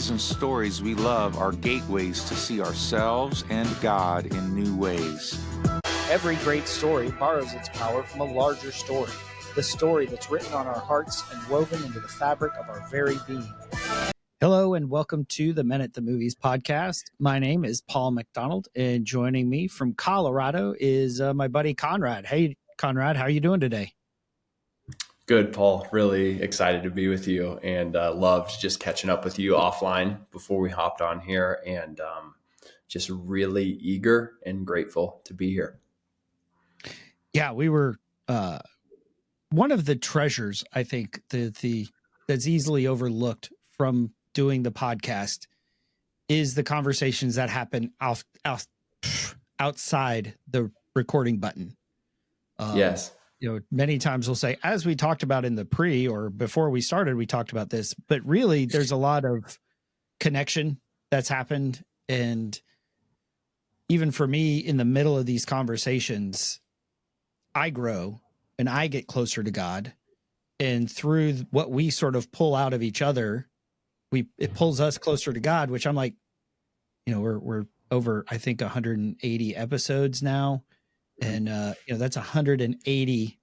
movies and stories we love are gateways to see ourselves and God in new ways. Every great story borrows its power from a larger story, the story that's written on our hearts and woven into the fabric of our very being. Hello and welcome to the Men at the Movies podcast. My name is Paul McDonald, and joining me from Colorado is my buddy Conrad. Hey, Conrad, how are you doing today? Good, Paul. Really excited to be with you, and loved just catching up with you offline before we hopped on here, and just really eager and grateful to be here. Yeah, we were one of the treasures, I think, that's easily overlooked from doing the podcast is the conversations that happen outside the recording button. Yes. Many times we'll say, as we talked about in the pre or before we started, we talked about this, but really there's a lot of connection that's happened. And even for me in the middle of these conversations, I grow and I get closer to God. And through what we sort of pull out of each other, it pulls us closer to God, which I'm like, we're over, I think 180 episodes now. And, that's 180,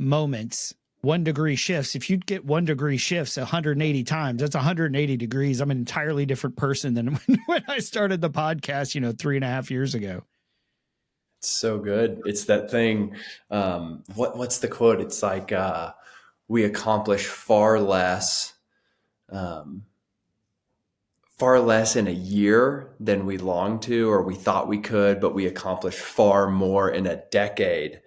moments, 1 degree shifts. If you get 1 degree shifts 180 times, that's 180 degrees. I'm an entirely different person than when I started the podcast, 3.5 years ago. It's so good. It's that thing. What's the quote? It's like, we accomplish far less in a year than we long to, or we thought we could, but we accomplish far more in a decade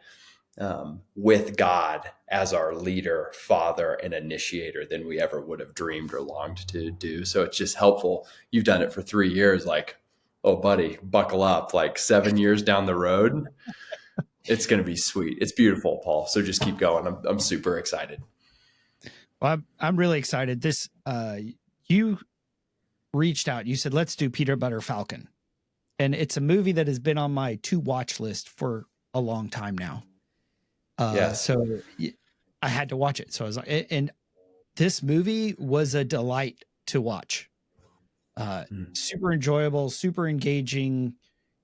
with God as our leader, father, and initiator than we ever would have dreamed or longed to do. So it's just helpful. You've done it for 3 years. Like, oh, buddy, buckle up. Like 7 years down the road, it's going to be sweet. It's beautiful, Paul. So just keep going. I'm super excited. Well, I'm really excited. This, you reached out, you said, let's do Peanut Butter Falcon. And it's a movie that has been on my to watch list for a long time now. Yes. So I had to watch it. So I was like, and this movie was a delight to watch. Super enjoyable, super engaging.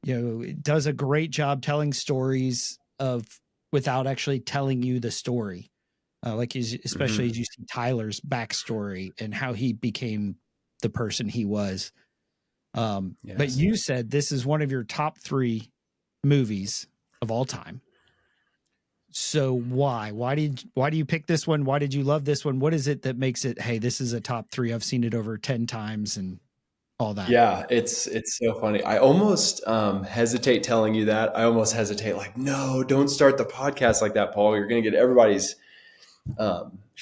It does a great job telling stories without actually telling you the story. Especially as you see Tyler's backstory and how he became the person he was. Yes. But you said this is one of your top 3 movies of all time. So why do you pick this one? Why did you love this one? What is it that makes it, hey, this is a top 3? I've seen it over 10 times and all that. Yeah, it's so funny. I almost hesitate telling you that. I almost hesitate like, no, don't start the podcast like that, Paul. You're going to get everybody's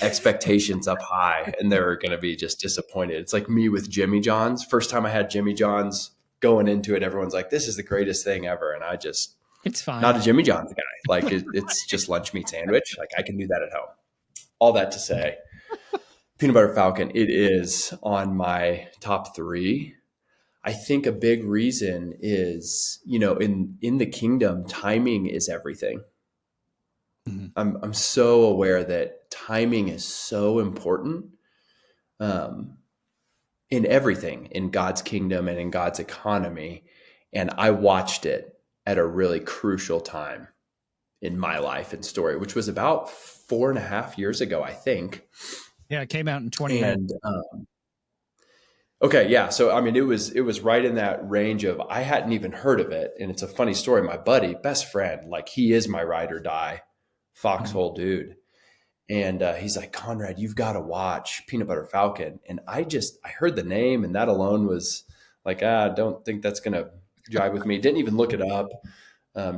expectations up high and they're going to be just disappointed. It's like me with Jimmy John's. First time I had Jimmy John's, going into it, everyone's like, this is the greatest thing ever. And it's fine. Not a Jimmy John's guy. Like it's just lunch meat sandwich. Like I can do that at home. All that to say, Peanut Butter Falcon, it is on my top 3. I think a big reason is, in the kingdom, timing is everything. I'm so aware that timing is so important in everything, in God's kingdom and in God's economy. And I watched it at a really crucial time in my life and story, which was about 4.5 years ago, I think. Yeah, it came out in 2010. Okay, yeah. So I mean, it was right in that range of I hadn't even heard of it, and it's a funny story. My buddy, best friend, like he is my ride or die foxhole dude, and he's like, Conrad, you've got to watch Peanut Butter Falcon. And I heard the name, and that alone was like, I don't think that's gonna jive with me. Didn't even look it up.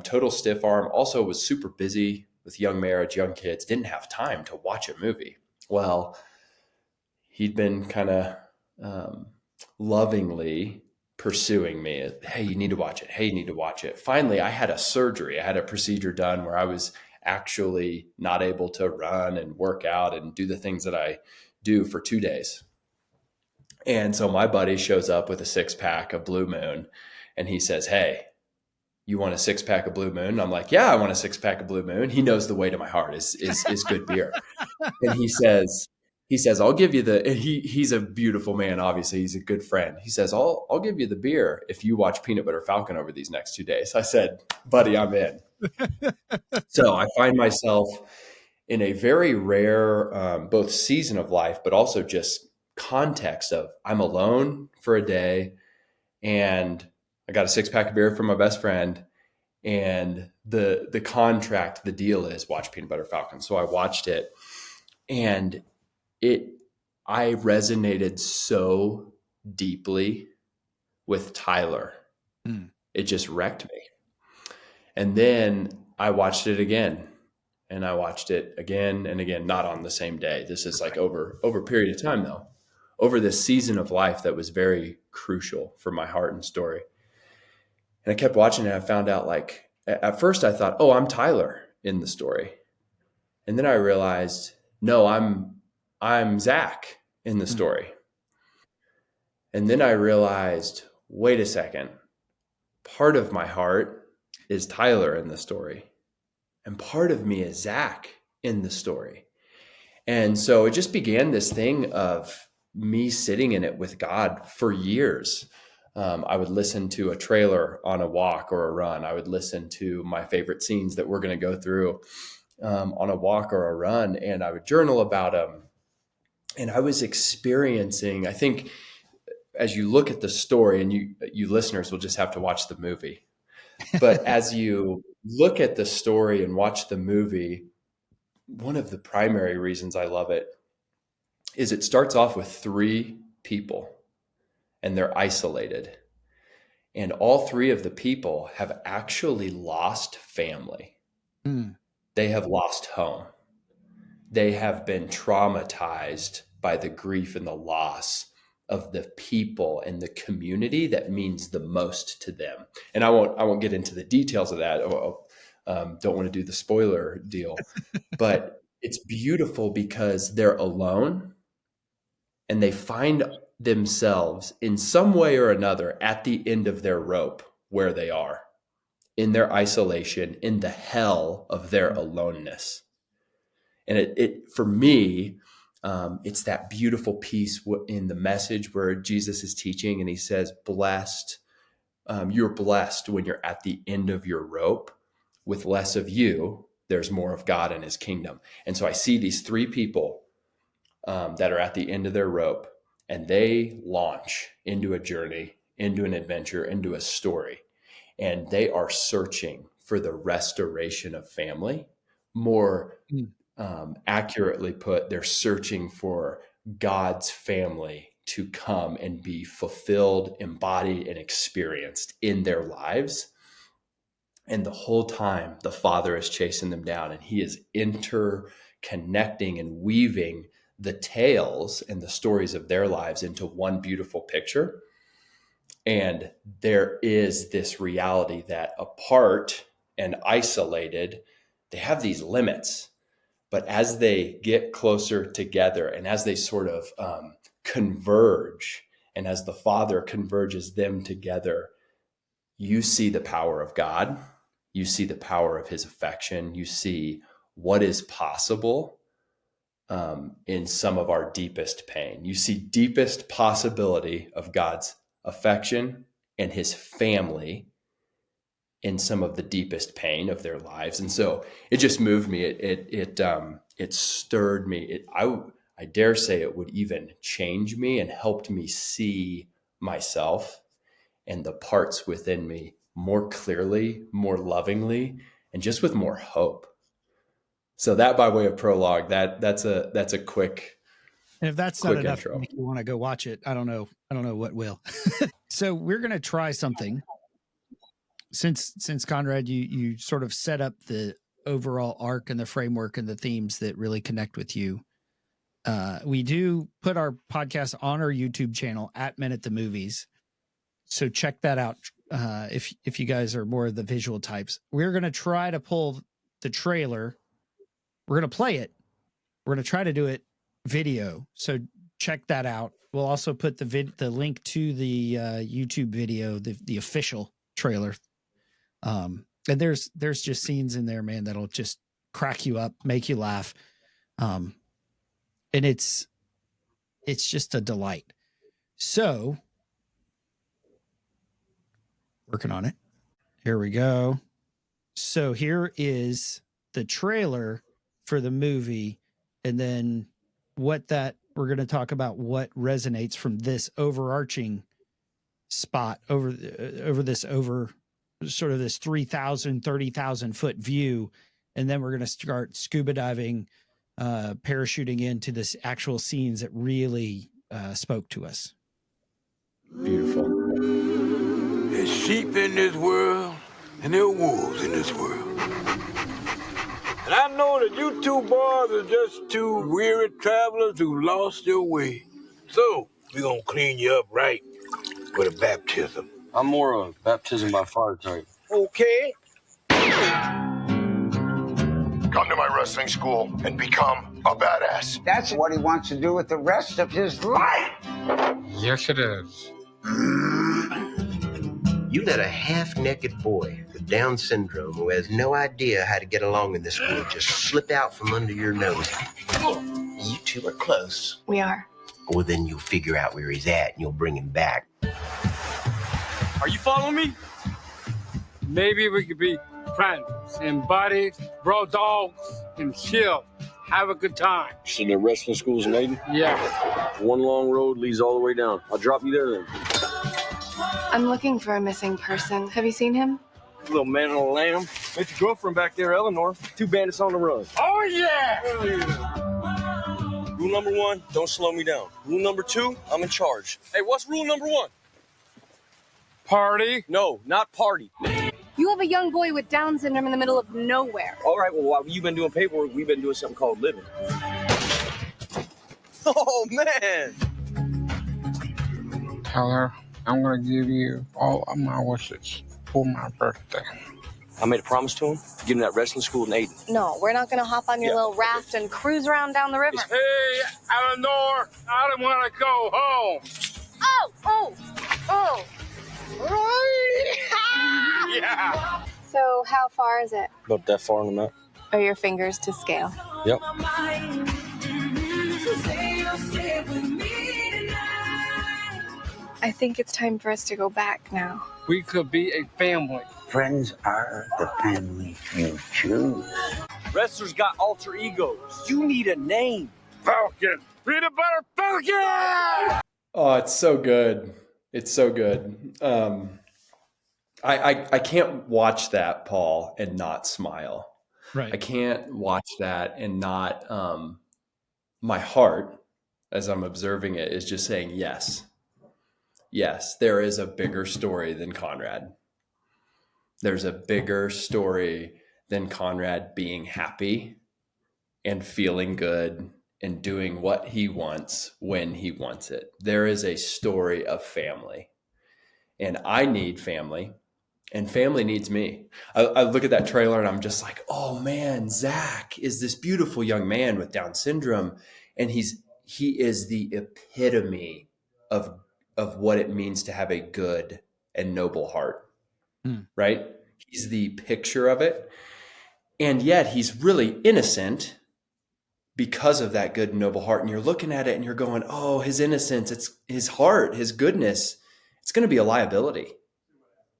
Total stiff arm. Also was super busy with young marriage, young kids. Didn't have time to watch a movie. Well, he'd been kind of lovingly pursuing me. Hey, you need to watch it. Hey, you need to watch it. Finally, I had a surgery. I had a procedure done where I was actually not able to run and work out and do the things that I do for 2 days. And so my buddy shows up with a 6-pack of Blue Moon and he says, hey, you want a 6-pack of Blue Moon? I'm like, yeah, I want a 6-pack of Blue Moon. He knows the way to my heart is good beer. And he says, he says, I'll give you the, and he's a beautiful man. Obviously he's a good friend. He says, I'll give you the beer if you watch Peanut Butter Falcon over these next 2 days. I said, buddy, I'm in. So I find myself in a very rare, both season of life, but also just context of I'm alone for a day and I got a 6-pack of beer from my best friend. And the contract, the deal is watch Peanut Butter Falcon. So I watched it, and I resonated so deeply with Tyler. It just wrecked me. And then I watched it again, and I watched it again and again, not on the same day. This is like over a period of time, though, over this season of life that was very crucial for my heart and story. And I kept watching it. I found out, like, at first I thought, oh, I'm Tyler in the story. And then I realized, no, I'm Zach in the story. And then I realized, wait a second, part of my heart is Tyler in the story. And part of me is Zach in the story. And so it just began this thing of me sitting in it with God for years. I would listen to a trailer on a walk or a run. I would listen to my favorite scenes that we're going to go through on a walk or a run, and I would journal about them. And I was experiencing, I think, as you look at the story, and you listeners will just have to watch the movie. But as you look at the story and watch the movie, one of the primary reasons I love it is it starts off with 3 people, and they're isolated. And all 3 of the people have actually lost family. They have lost home. They have been traumatized by the grief and the loss of the people and the community that means the most to them. And I won't get into the details of that. Don't want to do the spoiler deal, but it's beautiful because they're alone and they find themselves in some way or another at the end of their rope where they are, in their isolation, in the hell of their aloneness. And it for me, it's that beautiful piece in the message where Jesus is teaching and he says, blessed, you're blessed when you're at the end of your rope. With less of you, there's more of God and his kingdom. And so I see these 3 people that are at the end of their rope, and they launch into a journey, into an adventure, into a story. And they are searching for the restoration of family. More accurately put, they're searching for God's family to come and be fulfilled, embodied, and experienced in their lives. And the whole time, the Father is chasing them down, and he is interconnecting and weaving the tales and the stories of their lives into one beautiful picture. And there is this reality that apart and isolated, they have these limits. But as they get closer together and as they sort of converge, and as the Father converges them together, you see the power of God. You see the power of his affection. You see what is possible in some of our deepest pain. You see deepest possibility of God's affection and his family in some of the deepest pain of their lives. And so it just moved me. It stirred me. I dare say it would even change me and helped me see myself and the parts within me more clearly, more lovingly, and just with more hope. So that, by way of prologue, that's a quick. And if that's not enough intro. to make you want to go watch it, I don't know what will. So we're going to try something. Since Conrad, you sort of set up the overall arc and the framework and the themes that really connect with you. We do put our podcast on our YouTube channel at Minute the Movies. So check that out. If you guys are more of the visual types, we're going to try to pull the trailer. We're going to play it. We're going to try to do it video. So check that out. We'll also put the link to the YouTube video, the official trailer. And there's just scenes in there, man, that'll just crack you up, make you laugh. And it's it's just a delight. So, working on it. Here we go. So here is the trailer for the movie, and then we're going to talk about what resonates from this overarching spot over sort of this 30,000 foot view. And then we're going to start scuba diving, parachuting into this actual scenes that really spoke to us. Beautiful. There's sheep in this world, and there are wolves in this world. And I know that you two boys are just two weary travelers who lost their way. So, we're gonna clean you up right with a baptism. I'm more of a baptism by fire type. Okay. Come to my wrestling school and become a badass. That's what he wants to do with the rest of his life. Yes, it is. You let a half-naked boy with Down syndrome who has no idea how to get along in this world just slip out from under your nose. You two are close. We are. Well, then you'll figure out where he's at and you'll bring him back. Are you following me? Maybe we could be friends and buddies, bro dogs, and chill. Have a good time. So the wrestling school's in Aiden? Yeah. One long road leads all the way down. I'll drop you there then. I'm looking for a missing person. Have you seen him? Little man on a lamb. Met your girlfriend back there, Eleanor. 2 bandits on the run. Oh, yeah! Rule number 1, don't slow me down. Rule number 2, I'm in charge. Hey, what's rule number 1? Party. No, not party. You have a young boy with Down syndrome in the middle of nowhere. All right, well, while you've been doing paperwork, we've been doing something called living. Oh, man! Tell her I'm going to give you all of my wishes for my birthday. I made a promise to him. Give him that wrestling school in Aiden. No, we're not going to hop on your little raft and cruise around down the river. Hey, Eleanor, I don't want to go home. Oh! Yeah. So how far is it? About that far on the map. Are your fingers to scale? Yep. I think it's time for us to go back now. We could be a family. Friends are the family you choose. Wrestlers got alter egos. You need a name. Falcon. Peanut Butter Falcon! Oh, it's so good. It's so good. I can't watch that, Paul, and not smile. Right. I can't watch that and not, my heart, as I'm observing it, is just saying, yes, there is a bigger story than Conrad. There's a bigger story than Conrad being happy and feeling good and doing what he wants when he wants it. There is a story of family, and I need family. And family needs me. I look at that trailer and I'm just like, oh man, Zach is this beautiful young man with Down syndrome. And he is the epitome of what it means to have a good and noble heart, right? He's the picture of it. And yet he's really innocent because of that good and noble heart. And you're looking at it and you're going, oh, his innocence, it's his heart, his goodness. It's going to be a liability.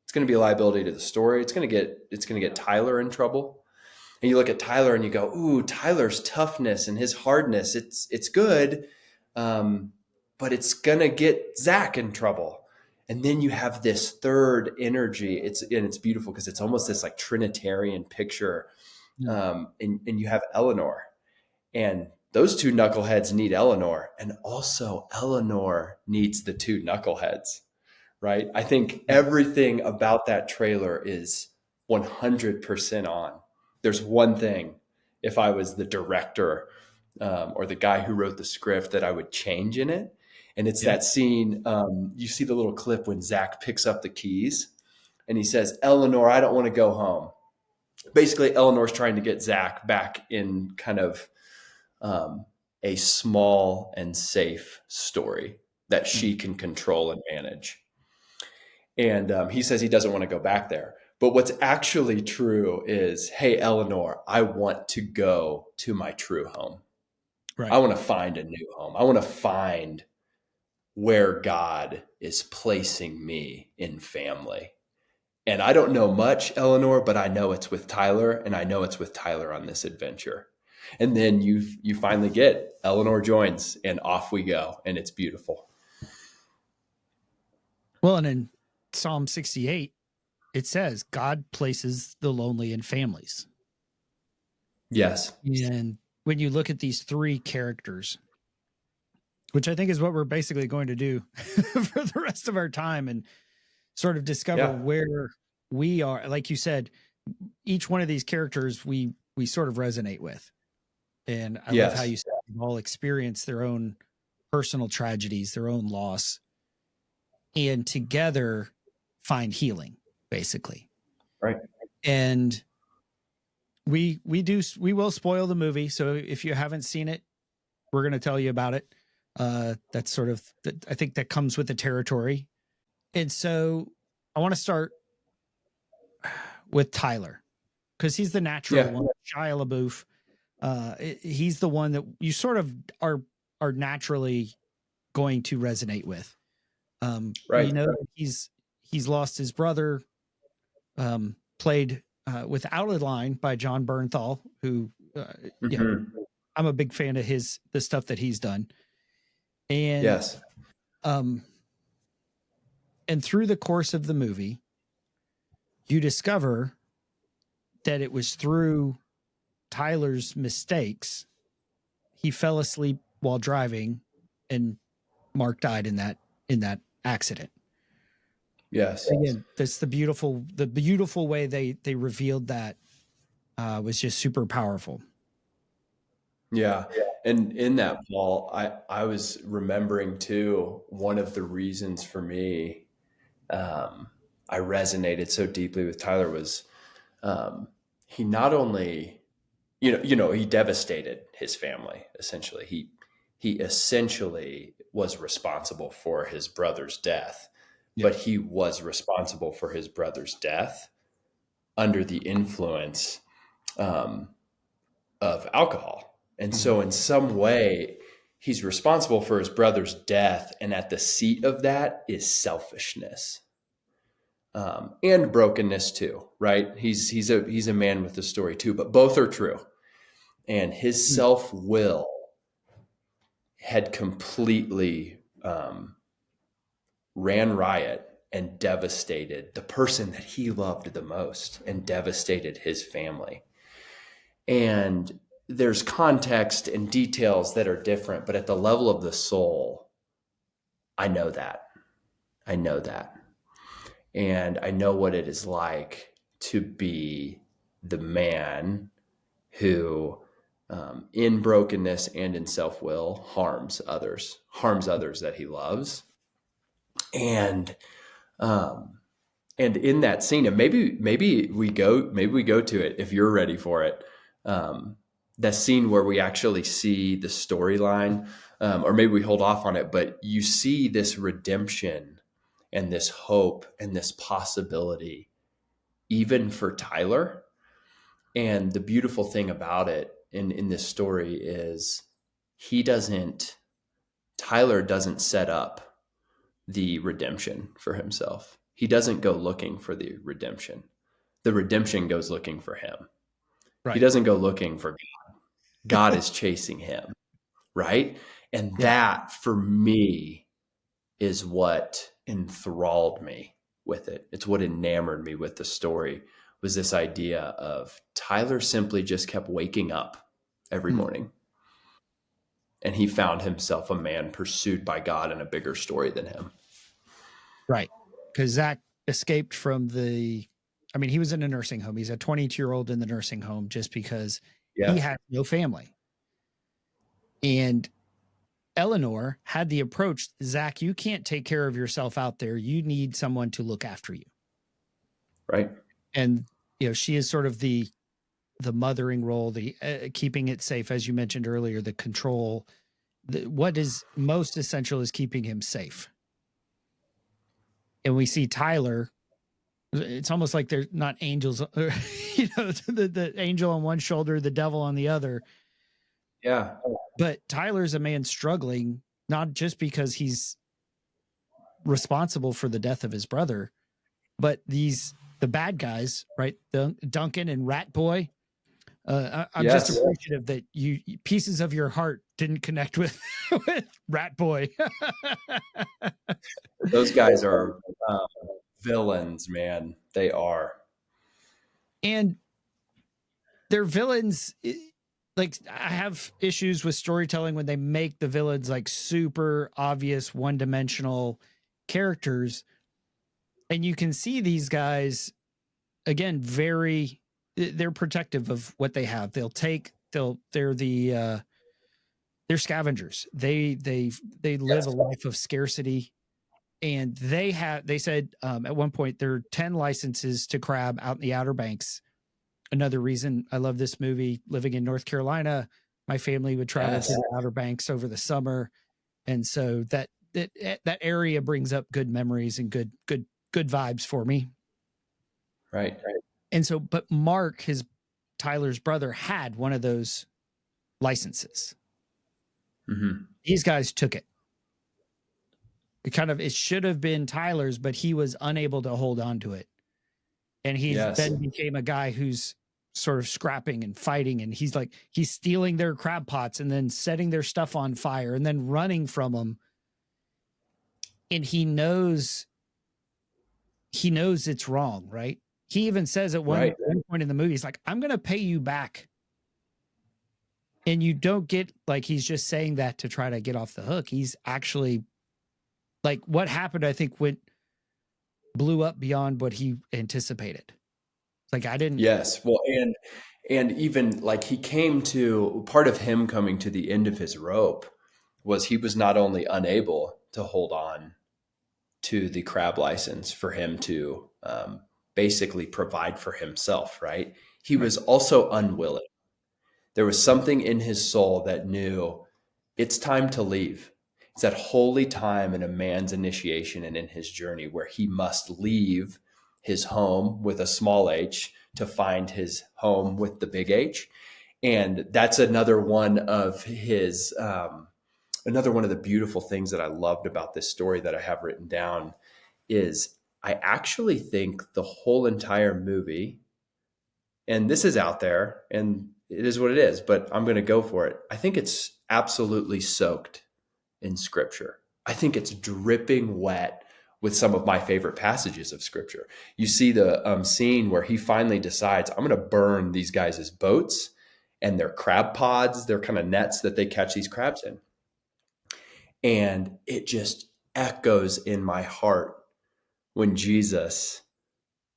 It's going to be a liability to the story. It's going to get Tyler in trouble. And you look at Tyler and you go, ooh, Tyler's toughness and his hardness. It's good. But it's going to get Zach in trouble. And then you have this third energy. It's beautiful because it's almost this like Trinitarian picture. And you have Eleanor, and those two knuckleheads need Eleanor. And also Eleanor needs the two knuckleheads. Right? I think everything about that trailer is 100% on. There's one thing, if I was the director or the guy who wrote the script, that I would change in it. And it's that scene, you see the little clip when Zach picks up the keys and he says, Eleanor, I don't want to go home. Basically, Eleanor's trying to get Zach back in kind of a small and safe story that she can control and manage. And he says he doesn't want to go back there. But what's actually true is, hey, Eleanor, I want to go to my true home. I want to find a new home. I want to find where God is placing me in family. And I don't know much, Eleanor, but I know it's with Tyler, and I know it's with Tyler on this adventure. And then you finally get Eleanor joins, and off we go, and it's beautiful. Well, and in Psalm 68, it says God places the lonely in families. Yes. And when you look at these three characters, which I think is what we're basically going to do for the rest of our time, and sort of discover where we are. Like you said, each one of these characters we sort of resonate with. And I love how you said they've all experienced their own personal tragedies, their own loss, and together find healing, basically. Right. And we will spoil the movie. So if you haven't seen it, we're going to tell you about it. That's sort of, I think that comes with the territory. And so I want to start with Tyler, because he's the natural one. Shia LaBeouf. He's the one that you sort of are naturally going to resonate with. Right. You know, he's lost his brother, played Without a Line by John Bernthal, who you know, I'm a big fan of the stuff that he's done. And and through the course of the movie, you discover that it was through Tyler's mistakes he fell asleep while driving, and Mark died in that accident. Yes. Again, that's the beautiful way they revealed that was just super powerful. Yeah. And in that, Paul, I was remembering too, one of the reasons for me, I resonated so deeply with Tyler was, he not only, he devastated his family. Essentially, he essentially was responsible for his brother's death, but he was responsible for his brother's death under the influence of alcohol. And so in some way, he's responsible for his brother's death. And at the seat of that is selfishness. And brokenness too, right? He's a man with a story too, but both are true. And his self-will had completely ran riot and devastated the person that he loved the most, and devastated his family. And there's context and details that are different, but at the level of the soul, I know that. And I know what it is like to be the man who, in brokenness and in self-will, harms others that he loves. And in that scene, and maybe we go to it if you're ready for it. That scene where we actually see the storyline, or maybe we hold off on it, but you see this redemption and this hope and this possibility, even for Tyler. And the beautiful thing about it in this story is Tyler doesn't set up the redemption for himself. He doesn't go looking for the redemption. The redemption goes looking for him. Right. He doesn't go looking for God. God is chasing him. Right. And that for me is what enthralled me with it. It's what enamored me with the story, was this idea of Tyler simply just kept waking up every morning. And he found himself a man pursued by God in a bigger story than him. Right. Because Zach escaped from he was in a nursing home. He's a 22-year-old in the nursing home just because he had no family. And Eleanor had the approach, Zach, you can't take care of yourself out there. You need someone to look after you. Right. And, she is sort of the mothering role, the keeping it safe, as you mentioned earlier, the control. What is most essential is keeping him safe. And we see Tyler, it's almost like they're not angels, the angel on one shoulder, the devil on the other. Yeah. But Tyler's a man struggling, not just because he's responsible for the death of his brother, but the bad guys, right? Duncan and Rat Boy. I'm Yes. just appreciative that you pieces of your heart didn't connect with Rat Boy. Those guys are villains, man. They are. And they're villains. Like, I have issues with storytelling when they make the villains like super obvious, one-dimensional characters. And you can see these guys, again, they're protective of what they have. They're scavengers. They live a life of scarcity. And they said at one point there are 10 licenses to crab out in the Outer Banks. Another reason I love this movie, living in North Carolina, my family would travel to the Outer Banks over the summer. And so that area brings up good memories and good vibes for me. Right. And so, but Mark, Tyler's brother, had one of those licenses. Mm-hmm. These guys took it. It should have been Tyler's, but he was unable to hold on to it. And he then became a guy who's sort of scrapping and fighting. And he's stealing their crab pots and then setting their stuff on fire and then running from them. And he knows it's wrong, right? He even says at one point in the movie, he's like, I'm going to pay you back. And you don't get like, he's just saying that to try to get off the hook. He's actually like, what happened, I think, blew up beyond what he anticipated. Like, I didn't. Yes. Well, and even like part of him coming to the end of his rope was he was not only unable to hold on to the crab license for him to basically provide for himself, right? He was also unwilling. There was something in his soul that knew it's time to leave. It's that holy time in a man's initiation and in his journey where he must leave his home with a small h to find his home with the big H. And that's another one of his, another one of the beautiful things that I loved about this story that I have written down is I actually think the whole entire movie, and this is out there and it is what it is, but I'm going to go for it. I think it's absolutely soaked in scripture. I think it's dripping wet with some of my favorite passages of scripture. You see the scene where he finally decides, I'm going to burn these guys' boats and their crab pods, their kind of nets that they catch these crabs in. And it just echoes in my heart when Jesus,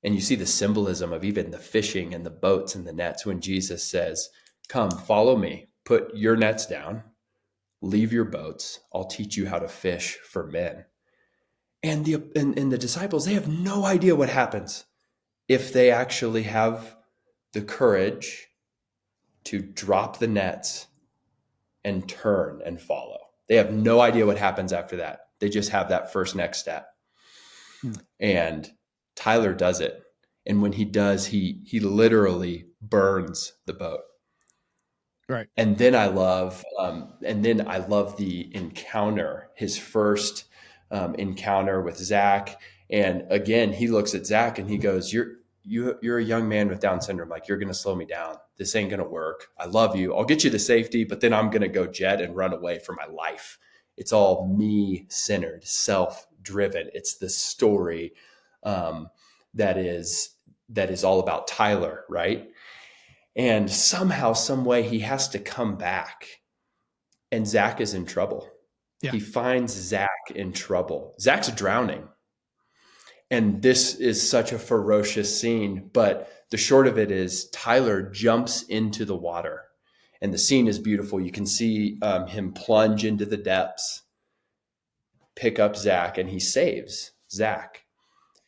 and you see the symbolism of even the fishing and the boats and the nets, when Jesus says, come, follow me, put your nets down, leave your boats, I'll teach you how to fish for men. And the disciples, they have no idea what happens if they actually have the courage to drop the nets and turn and follow. They have no idea what happens after that. They just have that first next step. And Tyler does it. And when he does, he literally burns the boat. Right. And then I love the encounter, his first encounter with Zach. And again, he looks at Zach and he goes, you're a young man with Down syndrome. Like, you're going to slow me down. This ain't going to work. I love you. I'll get you to safety, but then I'm going to go jet and run away for my life. It's all me centered, self-driven. It's the story that is all about Tyler, right? And somehow, some way, he has to come back, and Zach is in trouble. Yeah. He finds Zach in trouble. Zach's drowning. And this is such a ferocious scene, but the short of it is Tyler jumps into the water, and the scene is beautiful. You can see him plunge into the depths, pick up Zach, and he saves Zach.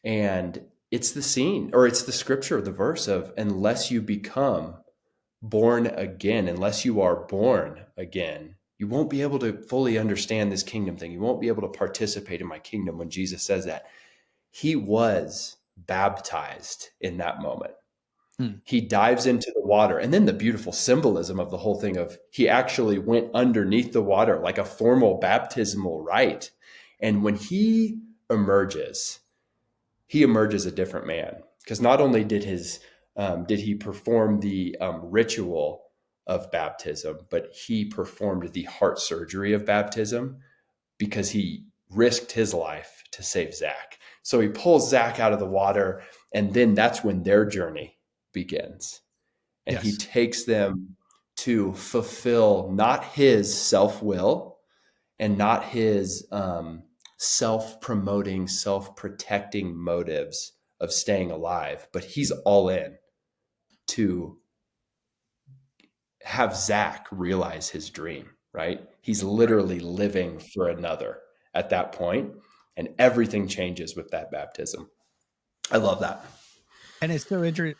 And it's the scene, or it's the scripture, the verse of, unless you become born again, unless you are born again, you won't be able to fully understand this kingdom thing. You won't be able to participate in my kingdom. When Jesus says that, he was baptized in that moment. He dives into the water. And then the beautiful symbolism of the whole thing of he actually went underneath the water like a formal baptismal rite. And when he emerges a different man. Because not only did he perform the ritual of baptism, but he performed the heart surgery of baptism because he risked his life to save Zach. So he pulls Zach out of the water, and then that's when their journey begins. And he takes them to fulfill not his self-will and not his self-promoting, self-protecting motives of staying alive, but he's all in to have Zach realize his dream, right? He's literally living for another at that point, and everything changes with that baptism. I love that. And it's so interesting.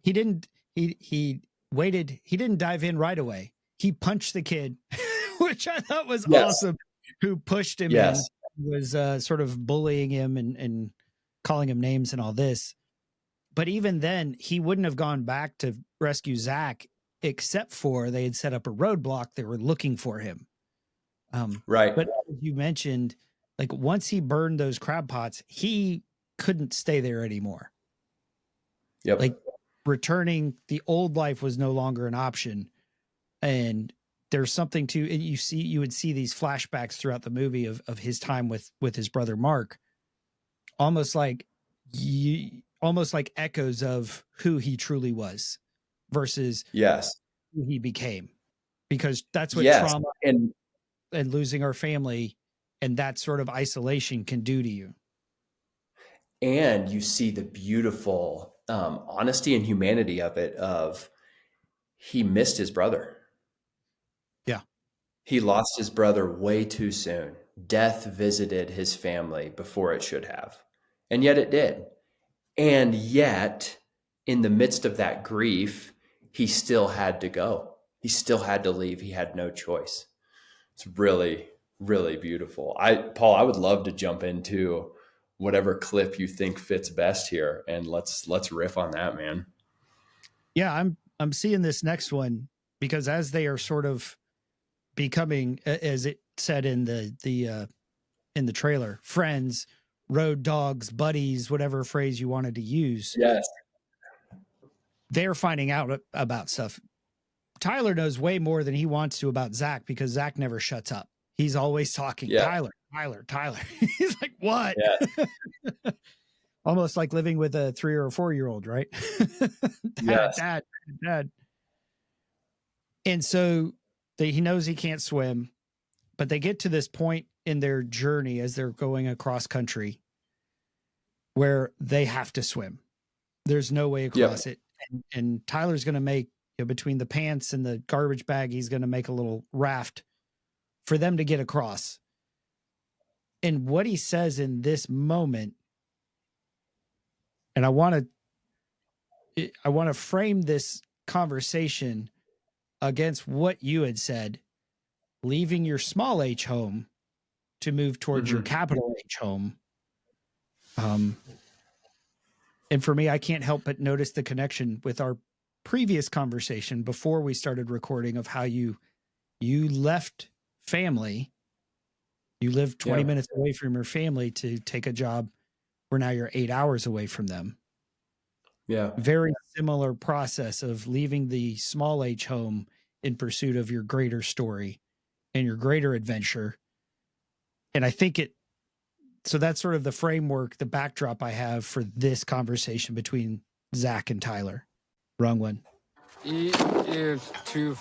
He waited. He didn't dive in right away. He punched the kid, which I thought was awesome. Who pushed him in, was sort of bullying him and calling him names and all this. But even then, he wouldn't have gone back to rescue Zach, except for they had set up a roadblock. They were looking for him. Right. But as you mentioned, like once he burned those crab pots, he couldn't stay there anymore. Yep. Like returning the old life was no longer an option. And there's something to, and you would see these flashbacks throughout the movie of his time with his brother Mark, almost like echoes of who he truly was versus who he became, because that's what trauma and losing our family and that sort of isolation can do to you. And you see the beautiful honesty and humanity of it, of he missed his brother. Yeah. He lost his brother way too soon. Death visited his family before it should have. And yet it did. And yet, in the midst of that grief, he still had to go. He still had to leave. He had no choice. It's really, really beautiful. Paul, I would love to jump into whatever clip you think fits best here, and let's riff on that, man. Yeah, I'm seeing this next one because as they are sort of becoming, as it said in the trailer, friends, road dogs, buddies, whatever phrase you wanted to use. Yes. They're finding out about stuff. Tyler knows way more than he wants to about Zach because Zach never shuts up. He's always talking. Yeah. Tyler. He's like, what? Yeah. Almost like living with a 3 or 4 year old, right? Dad. And so he knows he can't swim, but they get to this point in their journey as they're going across country where they have to swim. There's no way across it. And Tyler's going to make, between the pants and the garbage bag, he's going to make a little raft for them to get across. And what he says in this moment, and I want to frame this conversation against what you had said, leaving your small H home to move towards your capital H home. And for me, I can't help but notice the connection with our previous conversation before we started recording of how you left family. You lived 20 minutes away from your family to take a job where now you're 8 hours away from them. Yeah. Very similar process of leaving the small H home in pursuit of your greater story and your greater adventure. And I think so that's sort of the framework, the backdrop I have for this conversation between Zach and Tyler. Wrong one. It is too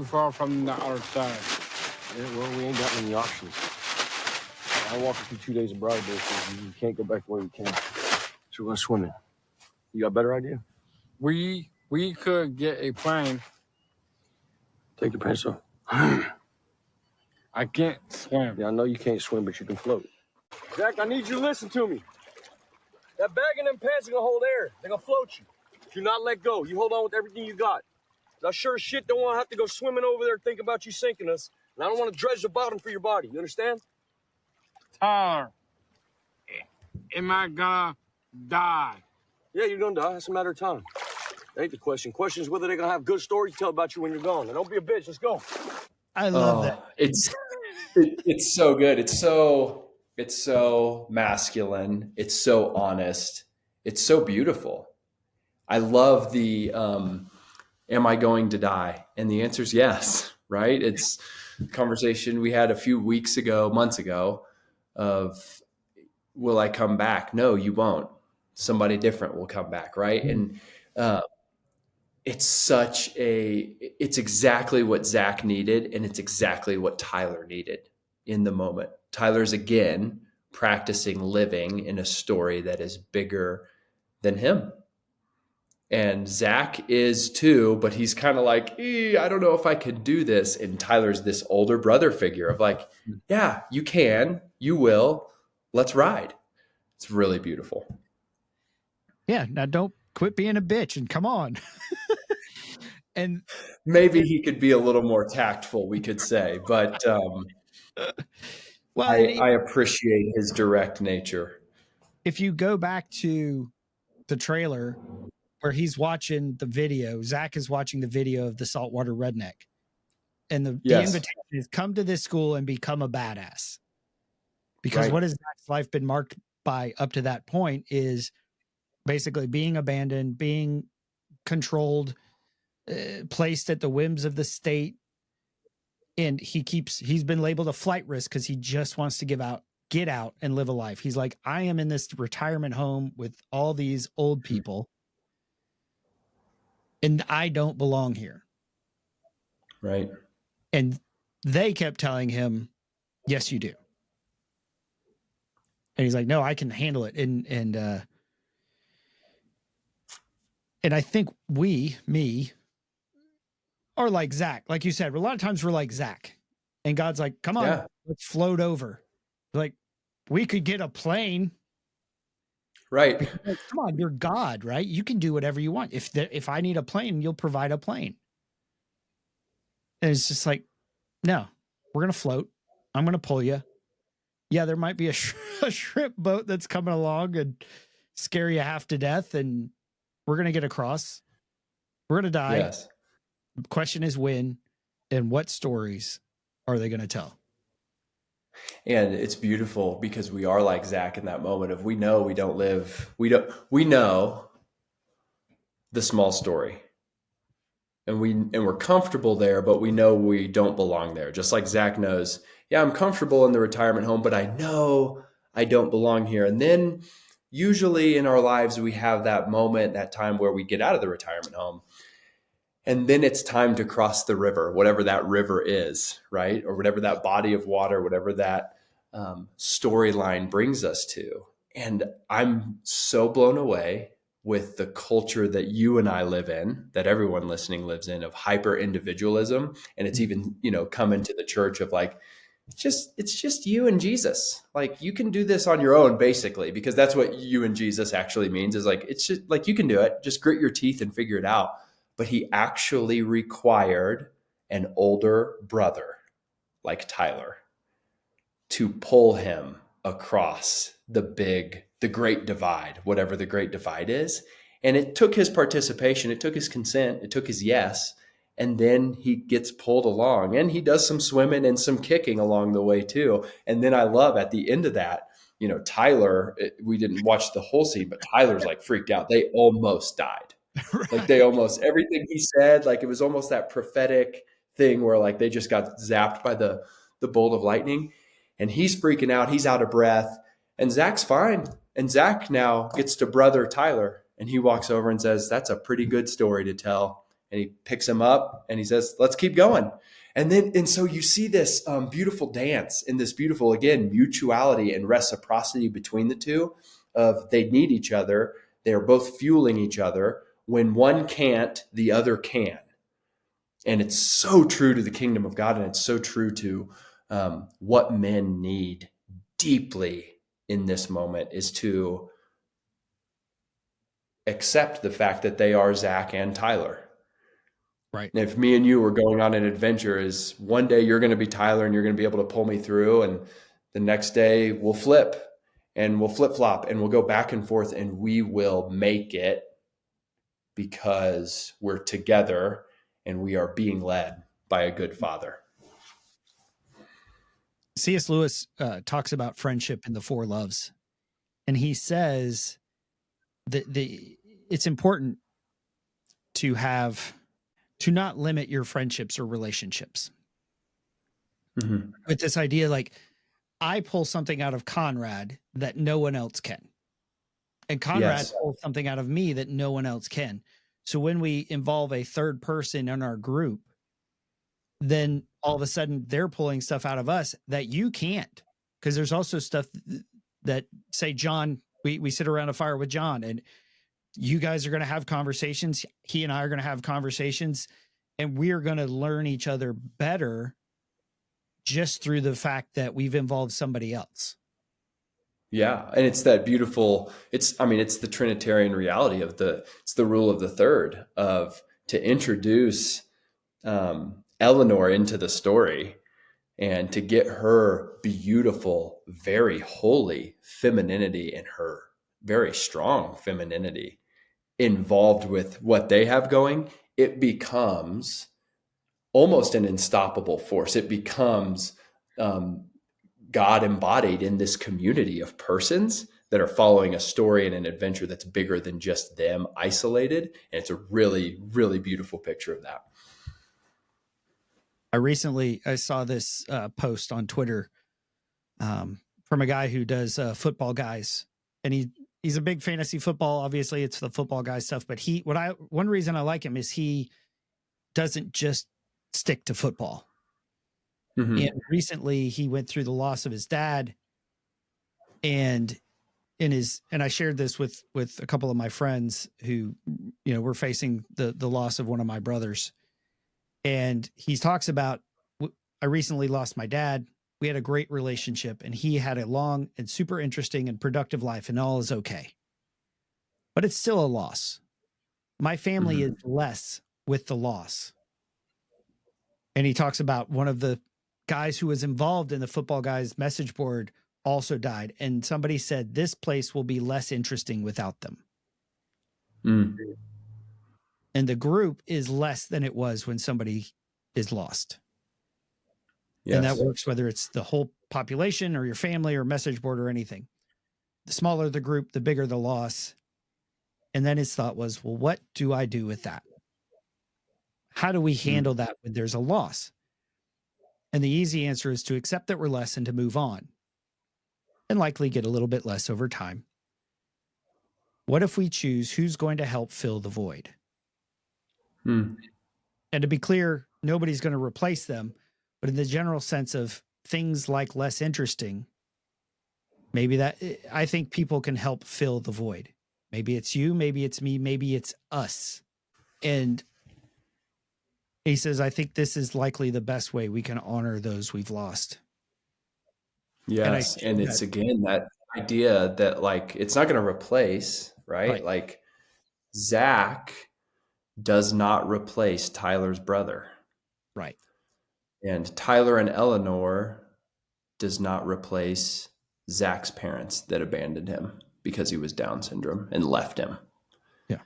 far from the outside. Yeah, well, we ain't got many options. I walked through 2 days of Broward Day, so you can't go back the way you came. So we're going swimming. You got a better idea? We could get a plane. Take your pants off. I can't swim. Yeah, I know you can't swim, but you can float. Zach, I need you to listen to me. That bag and them pants are gonna hold air. They're gonna float you. Do not let go. You hold on with everything you got. I sure as shit don't want to have to go swimming over there thinking about you sinking us. And I don't want to dredge the bottom for your body. You understand? Tyler, am I gonna die? Yeah, you're gonna die. It's a matter of time. That ain't the question. Question is whether they're gonna have good stories to tell about you when you're gone. And don't be a bitch. Let's go. I love that. It's so good. It's so masculine. It's so honest. It's so beautiful. I love the am I going to die? And the answer is yes, right? It's a conversation we had a few months ago of will I come back? No, you won't. Somebody different will come back, right? And it's exactly what Zach needed, and it's exactly what Tyler needed in the moment. Tyler's again practicing living in a story that is bigger than him. And Zach is too, but he's kind of like, I don't know if I can do this. And Tyler's this older brother figure of like, yeah, you can, you will, let's ride. It's really beautiful. Yeah. Now don't quit being a bitch and come on. And maybe he could be a little more tactful, we could say, but I appreciate his direct nature. If you go back to the trailer where he's watching the video, Zach is watching the video of the saltwater redneck. And the invitation is come to this school and become a badass. Because what has Zach's life been marked by up to that point is basically being abandoned, being controlled, placed at the whims of the state. And he's been labeled a flight risk because he just wants to get out and live a life. He's like, I am in this retirement home with all these old people and I don't belong here. Right. And they kept telling him, yes, you do. And he's like, no, I can handle it. And I think me are like Zach, like you said, a lot of times we're like Zach and God's like, come on, let's float over. Like we could get a plane. Right. Like, come on, you're God, right? You can do whatever you want. If I need a plane, you'll provide a plane. And it's just like, no, we're going to float. I'm going to pull you. Yeah, there might be a shrimp boat that's coming along and scare you half to death. And we're going to get across. We're going to die. Yes. The question is when and what stories are they going to tell? And it's beautiful because we are like Zach in that moment of we know we know the small story. And we're comfortable there, but we know we don't belong there. Just like Zach knows, yeah, I'm comfortable in the retirement home, but I know I don't belong here. And then usually in our lives, we have that moment, that time where we get out of the retirement home. And then it's time to cross the river, whatever that river is, right? Or whatever that body of water, whatever that storyline brings us to. And I'm so blown away with the culture that you and I live in, that everyone listening lives in, of hyper individualism. And it's even, come into the church of like, it's just you and Jesus. Like you can do this on your own, basically, because that's what you and Jesus actually means is like, it's just like, you can do it, just grit your teeth and figure it out. But he actually required an older brother like Tyler to pull him across the great divide, whatever the great divide is. And it took his participation, it took his consent, it took his yes. And then he gets pulled along and he does some swimming and some kicking along the way too. And then I love at the end of that, Tyler, we didn't watch the whole scene, but Tyler's like freaked out. They almost died. Right. Like everything he said, like it was almost that prophetic thing where like they just got zapped by the bolt of lightning. And he's freaking out. He's out of breath. And Zach's fine. And Zach now gets to brother Tyler. And he walks over and says, that's a pretty good story to tell. And he picks him up and he says, let's keep going. And so you see this beautiful dance and this beautiful, again, mutuality and reciprocity between the two of they need each other. They're both fueling each other. When one can't, the other can. And it's so true to the kingdom of God. And it's so true to what men need deeply in this moment is to accept the fact that they are Zach and Tyler. Right. And if me and you were going on an adventure, is one day you're going to be Tyler and you're going to be able to pull me through, and the next day we'll flip and we'll flip flop and we'll go back and forth and we will make it because we're together and we are being led by a good father. C.S. Lewis talks about friendship in the Four Loves, and he says that it's important to not limit your friendships or relationships. Mm-hmm. With this idea, like, I pull something out of Conrad that no one else can. And Conrad pulls something out of me that no one else can. So when we involve a third person in our group, then all of a sudden they're pulling stuff out of us that you can't. Because there's also stuff that, say, John, we sit around a fire with John, and you guys are going to have conversations. He and I are going to have conversations, and we are going to learn each other better just through the fact that we've involved somebody else. Yeah. And it's that beautiful, it's the Trinitarian reality of it's the rule of the third, of to introduce Eleanor into the story and to get her beautiful, very holy femininity and her very strong femininity involved with what they have going. It becomes almost an unstoppable force. It becomes God embodied in this community of persons that are following a story and an adventure that's bigger than just them isolated. And it's a really, really beautiful picture of that. I saw this post on Twitter from a guy who does Football Guys, and he's a big fantasy football. Obviously, it's the Football Guys stuff, but one reason I like him is he doesn't just stick to football. Mm-hmm. And recently, he went through the loss of his dad, and I shared this with a couple of my friends who, were facing the loss of one of my brothers. And he talks about, I recently lost my dad. We had a great relationship, and he had a long and super interesting and productive life, and all is okay. But it's still a loss. My family is less with the loss. And he talks about one of the guys who was involved in the Football Guys message board also died. And somebody said, this place will be less interesting without them. Mm. And the group is less than it was when somebody is lost. Yes. And that works whether it's the whole population or your family or message board or anything. The smaller the group, the bigger the loss. And then his thought was, well, what do I do with that? How do we handle that when there's a loss? And the easy answer is to accept that we're less and to move on, and likely get a little bit less over time. What if we choose who's going to help fill the void? And to be clear, nobody's going to replace them, but in the general sense of things like less interesting, maybe I think people can help fill the void. Maybe it's you, maybe it's me, maybe it's us. And he says, I think this is likely the best way we can honor those we've lost. Yes. And it's again, that idea that, like, it's not going to replace, right? Like, Zach does not replace Tyler's brother. Right. And Tyler and Eleanor does not replace Zach's parents that abandoned him because he was Down syndrome and left him. Yeah.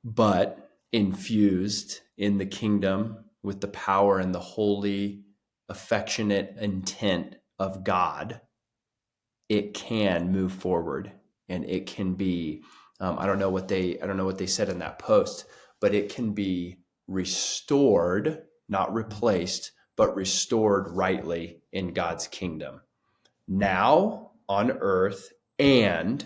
But infused in the kingdom with the power and the holy, affectionate intent of God, it can move forward, and it can be, I don't know what they said in that post, but it can be restored, not replaced, but restored rightly in God's kingdom, now on earth and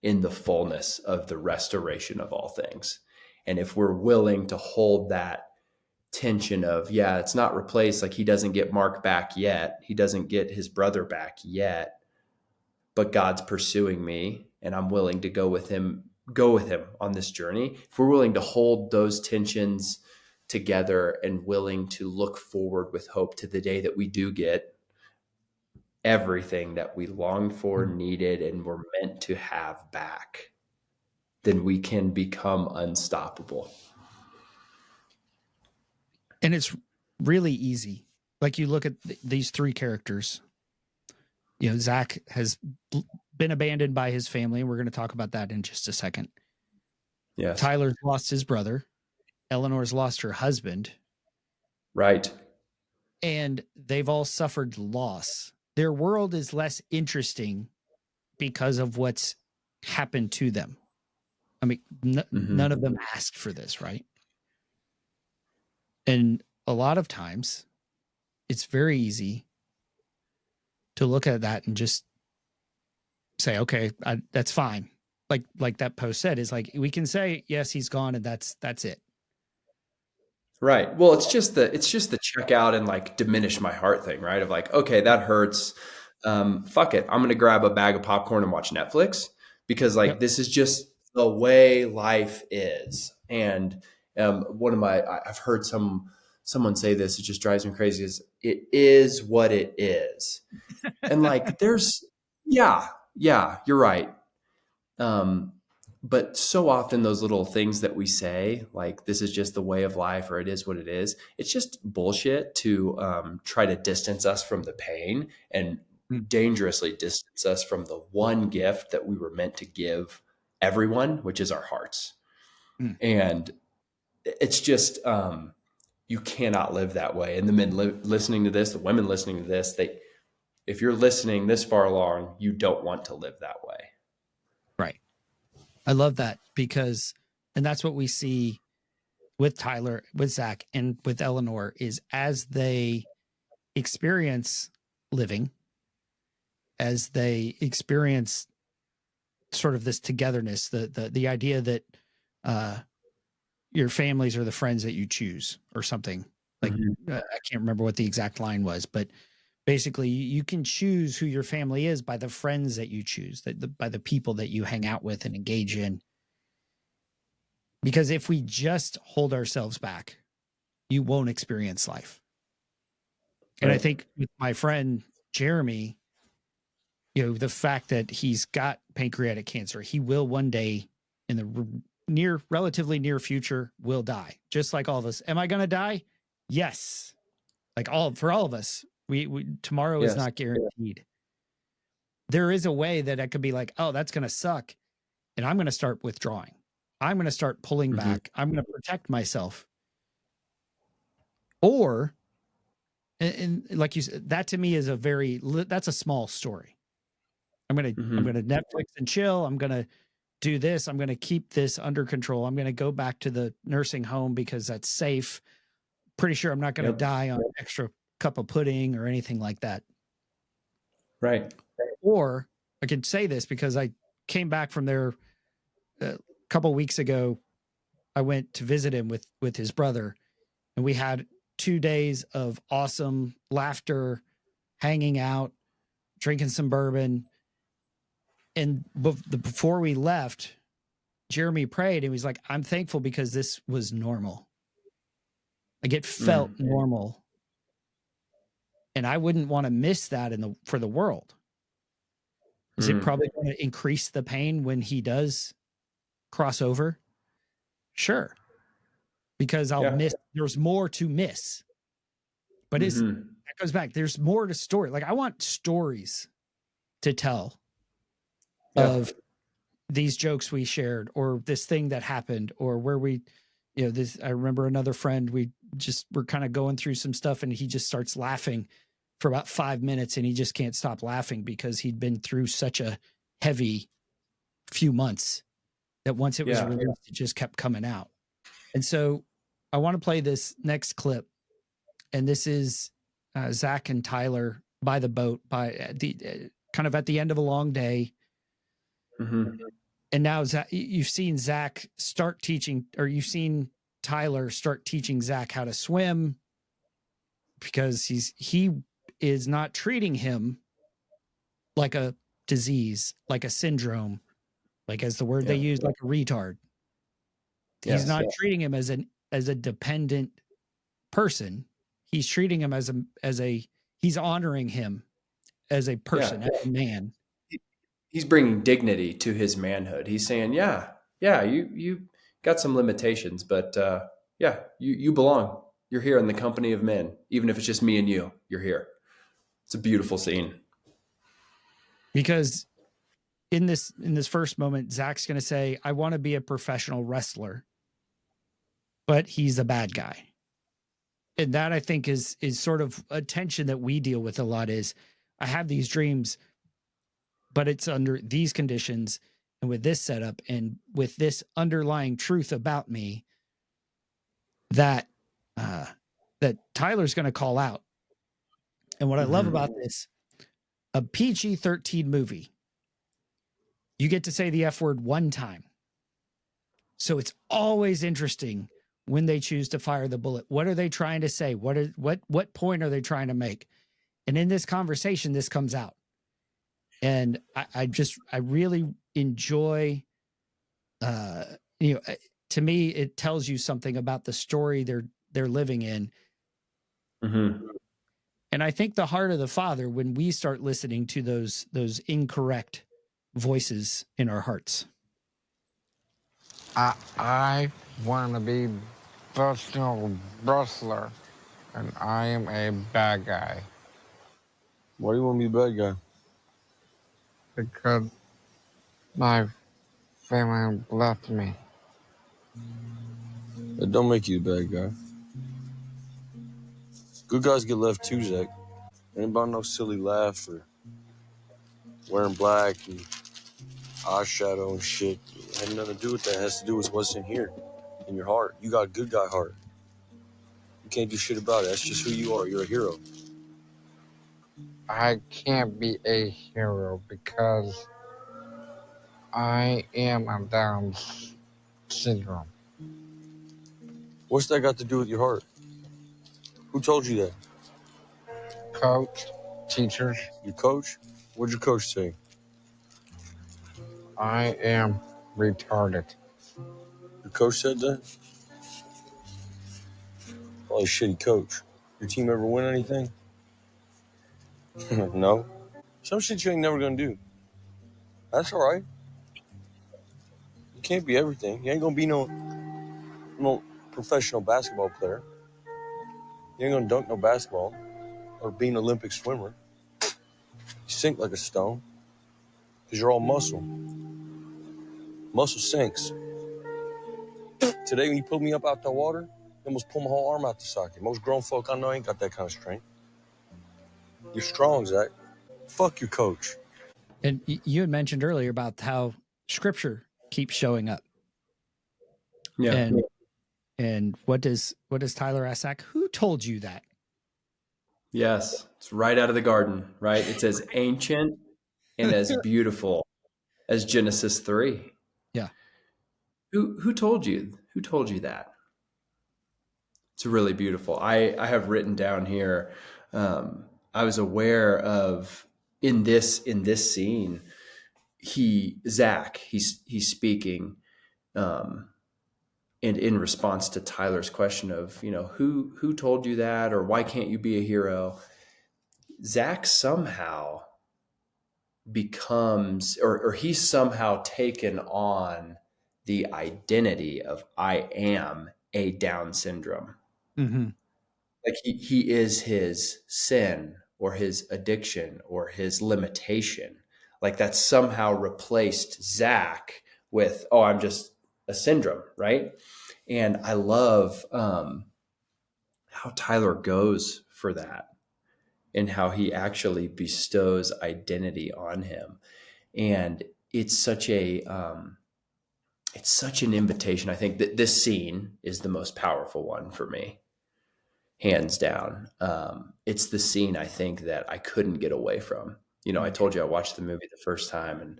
in the fullness of the restoration of all things. And if we're willing to hold that tension of, yeah, it's not replaced, like he doesn't get Mark back yet, he doesn't get his brother back yet, but God's pursuing me and I'm willing to go with him on this journey. If we're willing to hold those tensions together and willing to look forward with hope to the day that we do get everything that we longed for, needed, and were meant to have back, then we can become unstoppable. And it's really easy. Like, you look at these three characters, Zach has been abandoned by his family, and we're going to talk about that in just a second. Yes. Tyler's lost his brother. Eleanor's lost her husband. Right. And they've all suffered loss. Their world is less interesting because of what's happened to them. I mean, none of them asked for this, right? And a lot of times it's very easy to look at that and just say, okay, that's fine. Like that post said, is like, we can say, yes, he's gone, and that's it. Right. Well, it's just the check out and like diminish my heart thing, right? Of like, okay, that hurts. Fuck it. I'm going to grab a bag of popcorn and watch Netflix because like, this is just the way life is. And I've heard someone say this, it just drives me crazy, is it is what it is. And like, yeah, you're right. But so often those little things that we say, like this is just the way of life, or it is what it is, it's just bullshit to try to distance us from the pain and dangerously distance us from the one gift that we were meant to give everyone, which is our hearts. And it's just, you cannot live that way. And the men listening to this, the women listening to this, if you're listening this far along, you don't want to live that way. Right. I love that because, and that's what we see with Tyler, with Zach, and with Eleanor, is as they experience living, as they experience sort of this togetherness, the idea that your families are the friends that you choose or something. Like, I can't remember what the exact line was, but basically you can choose who your family is by the friends that you choose, by the people that you hang out with and engage in. Because if we just hold ourselves back, you won't experience life. And I think with my friend Jeremy, the fact that he's got pancreatic cancer, he will one day in the relatively near future will die, just like all of us. Am I going to die? Yes. Like for all of us, we tomorrow is not guaranteed. There is a way that I could be like, oh, that's going to suck. And I'm going to start withdrawing. I'm going to start pulling back. I'm going to protect myself. Or, and like you said, that to me is that's a small story. I'm going to Netflix and chill. I'm going to do this. I'm going to keep this under control. I'm going to go back to the nursing home because that's safe. Pretty sure I'm not going to die on an extra cup of pudding or anything like that. Right. Or I could say this because I came back from there a couple of weeks ago. I went to visit him with his brother, and we had 2 days of awesome laughter, hanging out, drinking some bourbon. And before we left, Jeremy prayed and he was like, I'm thankful because this was normal. Like it felt normal. And I wouldn't want to miss that for the world. Is it probably going to increase the pain when he does cross over? Sure. Because I'll miss, there's more to miss. But that goes back. There's more to story. Like I want stories to tell of these jokes we shared, or this thing that happened, or where we, I remember another friend, we're kind of going through some stuff and he just starts laughing for about 5 minutes and he just can't stop laughing because he'd been through such a heavy few months that once it was released, it just kept coming out. And so I want to play this next clip. And this is Zach and Tyler by the boat, kind of at the end of a long day. And now you've seen Zach start teaching, or you've seen Tyler start teaching Zach how to swim, because he is not treating him like a disease, like a syndrome, like as the word they use, like a retard. He's not treating him as a dependent person. He's treating him as he's honoring him as a person, as a man. He's bringing dignity to his manhood. He's saying, you got some limitations, but you belong. You're here in the company of men. Even if it's just me and you, you're here. It's a beautiful scene. Because in this first moment, Zach's going to say, I want to be a professional wrestler, but he's a bad guy. And that, I think, is sort of a tension that we deal with a lot. Is I have these dreams, but it's under these conditions and with this setup and with this underlying truth about me that that Tyler's going to call out. And what I love about this, a PG-13 movie, you get to say the F word one time. So it's always interesting when they choose to fire the bullet. What are they trying to say? What point are they trying to make? And in this conversation, this comes out. And I really enjoy, to me, it tells you something about the story they're living in. Mm-hmm. And I think the heart of the Father, when we start listening to those incorrect voices in our hearts. I want to be professional wrestler, and I am a bad guy. Why do you want to be a bad guy? Because my family left me. That don't make you a bad guy. Good guys get left too, Zach. Ain't about no silly laugh or wearing black and eyeshadow and shit. It had nothing to do with that. It has to do with what's in here, in your heart. You got a good guy heart. You can't do shit about it. That's just who you are. You're a hero. I can't be a hero because I am on Down syndrome. What's that got to do with your heart? Who told you that? Coach, teachers. Your coach? What'd your coach say? I am retarded. Your coach said that? Probably a shitty coach. Your team ever win anything? No. Some shit you ain't never gonna do. That's all right. You can't be everything. You ain't gonna be no professional basketball player. You ain't gonna dunk no basketball or be an Olympic swimmer. You sink like a stone because you're all muscle. Muscle sinks. Today when you pulled me up out the water, you almost pulled my whole arm out the socket. Most grown folk I know ain't got that kind of strength. You're strong, Zach. Fuck your coach. And you had mentioned earlier about how scripture keeps showing up. Yeah. And what does Tyler ask Zach? Who told you that? Yes, it's right out of the garden, right? It's as ancient and as beautiful as Genesis 3. Yeah. Who told you? Who told you that? It's really beautiful. I have written down here. I was aware of in this scene. Zach, he's speaking, and in response to Tyler's question of who told you that, or why can't you be a hero? Zach somehow becomes, or he's somehow taken on the identity of I am a Down syndrome. Mm-hmm. Like he is his sin or his addiction or his limitation. Like that's somehow replaced Zach with, oh, I'm just a syndrome, right? And I love how Tyler goes for that and how he actually bestows identity on him. And it's such an invitation. I think that this scene is the most powerful one for me, hands down. It's the scene I think that I couldn't get away from. I told you I watched the movie the first time and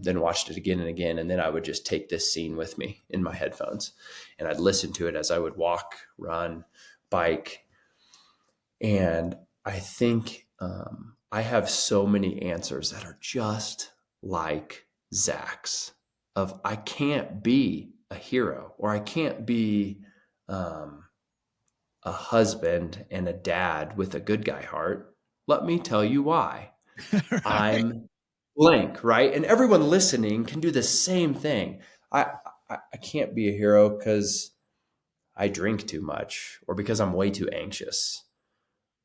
then watched it again and again. And then I would just take this scene with me in my headphones and I'd listen to it as I would walk, run, bike. And I think I have so many answers that are just like Zach's of I can't be a hero or I can't be a husband and a dad with a good guy heart. Let me tell you why. Right. I'm blank, right? And everyone listening can do the same thing. I can't be a hero because I drink too much or because I'm way too anxious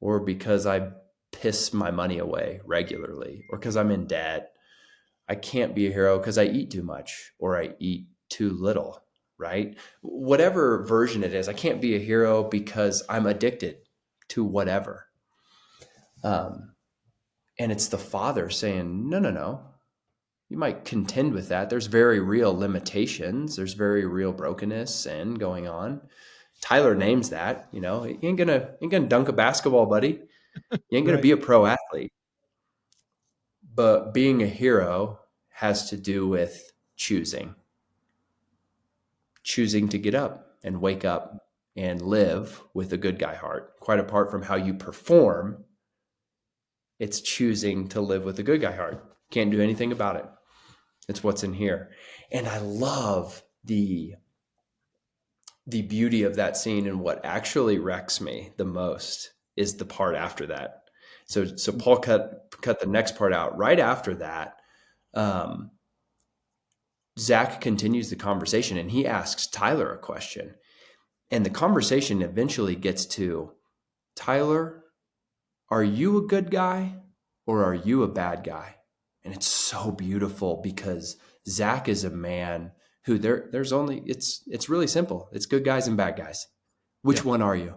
or because I piss my money away regularly or because I'm in debt. I can't be a hero because I eat too much or I eat too little, right? Whatever version it is, I can't be a hero because I'm addicted to whatever. And it's the Father saying, no, no, no. You might contend with that. There's very real limitations. There's very real brokenness, sin going on. Tyler names that, you know, he ain't gonna dunk a basketball, buddy. You ain't gonna Right. be a pro athlete. But being a hero has to do with choosing to get up and wake up and live with a good guy heart. Quite apart from how you perform, it's choosing to live with a good guy heart. Can't do anything about it. It's what's in here. And I love the beauty of that scene, and what actually wrecks me the most is the part after that. So Paul cut the next part out. Right after that, Zach continues the conversation and he asks Tyler a question. And the conversation eventually gets to, Tyler, are you a good guy or are you a bad guy? And it's so beautiful because Zach is a man who there's only, it's really simple. It's good guys and bad guys. Which one are you?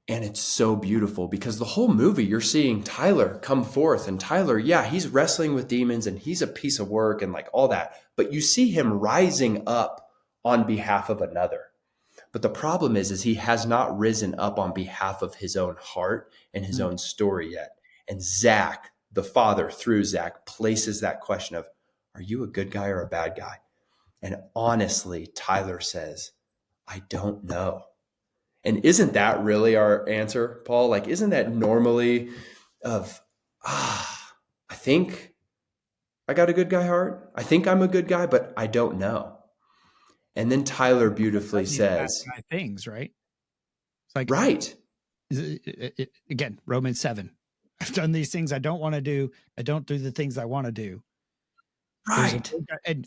And it's so beautiful because the whole movie you're seeing Tyler come forth, and Tyler, yeah, he's wrestling with demons and he's a piece of work and like all that. But you see him rising up on behalf of another. But the problem is he has not risen up on behalf of his own heart and his own story yet. And Zach, the Father, through Zach, places that question of, are you a good guy or a bad guy? And honestly, Tyler says, I don't know. And isn't that really our answer, Paul? Like, isn't that normally of, I think I got a good guy heart. I think I'm a good guy, but I don't know. And then Tyler beautifully says, things, right? It's like, right. Again, Romans 7. I've done these things I don't want to do. I don't do the things I want to do. Right. And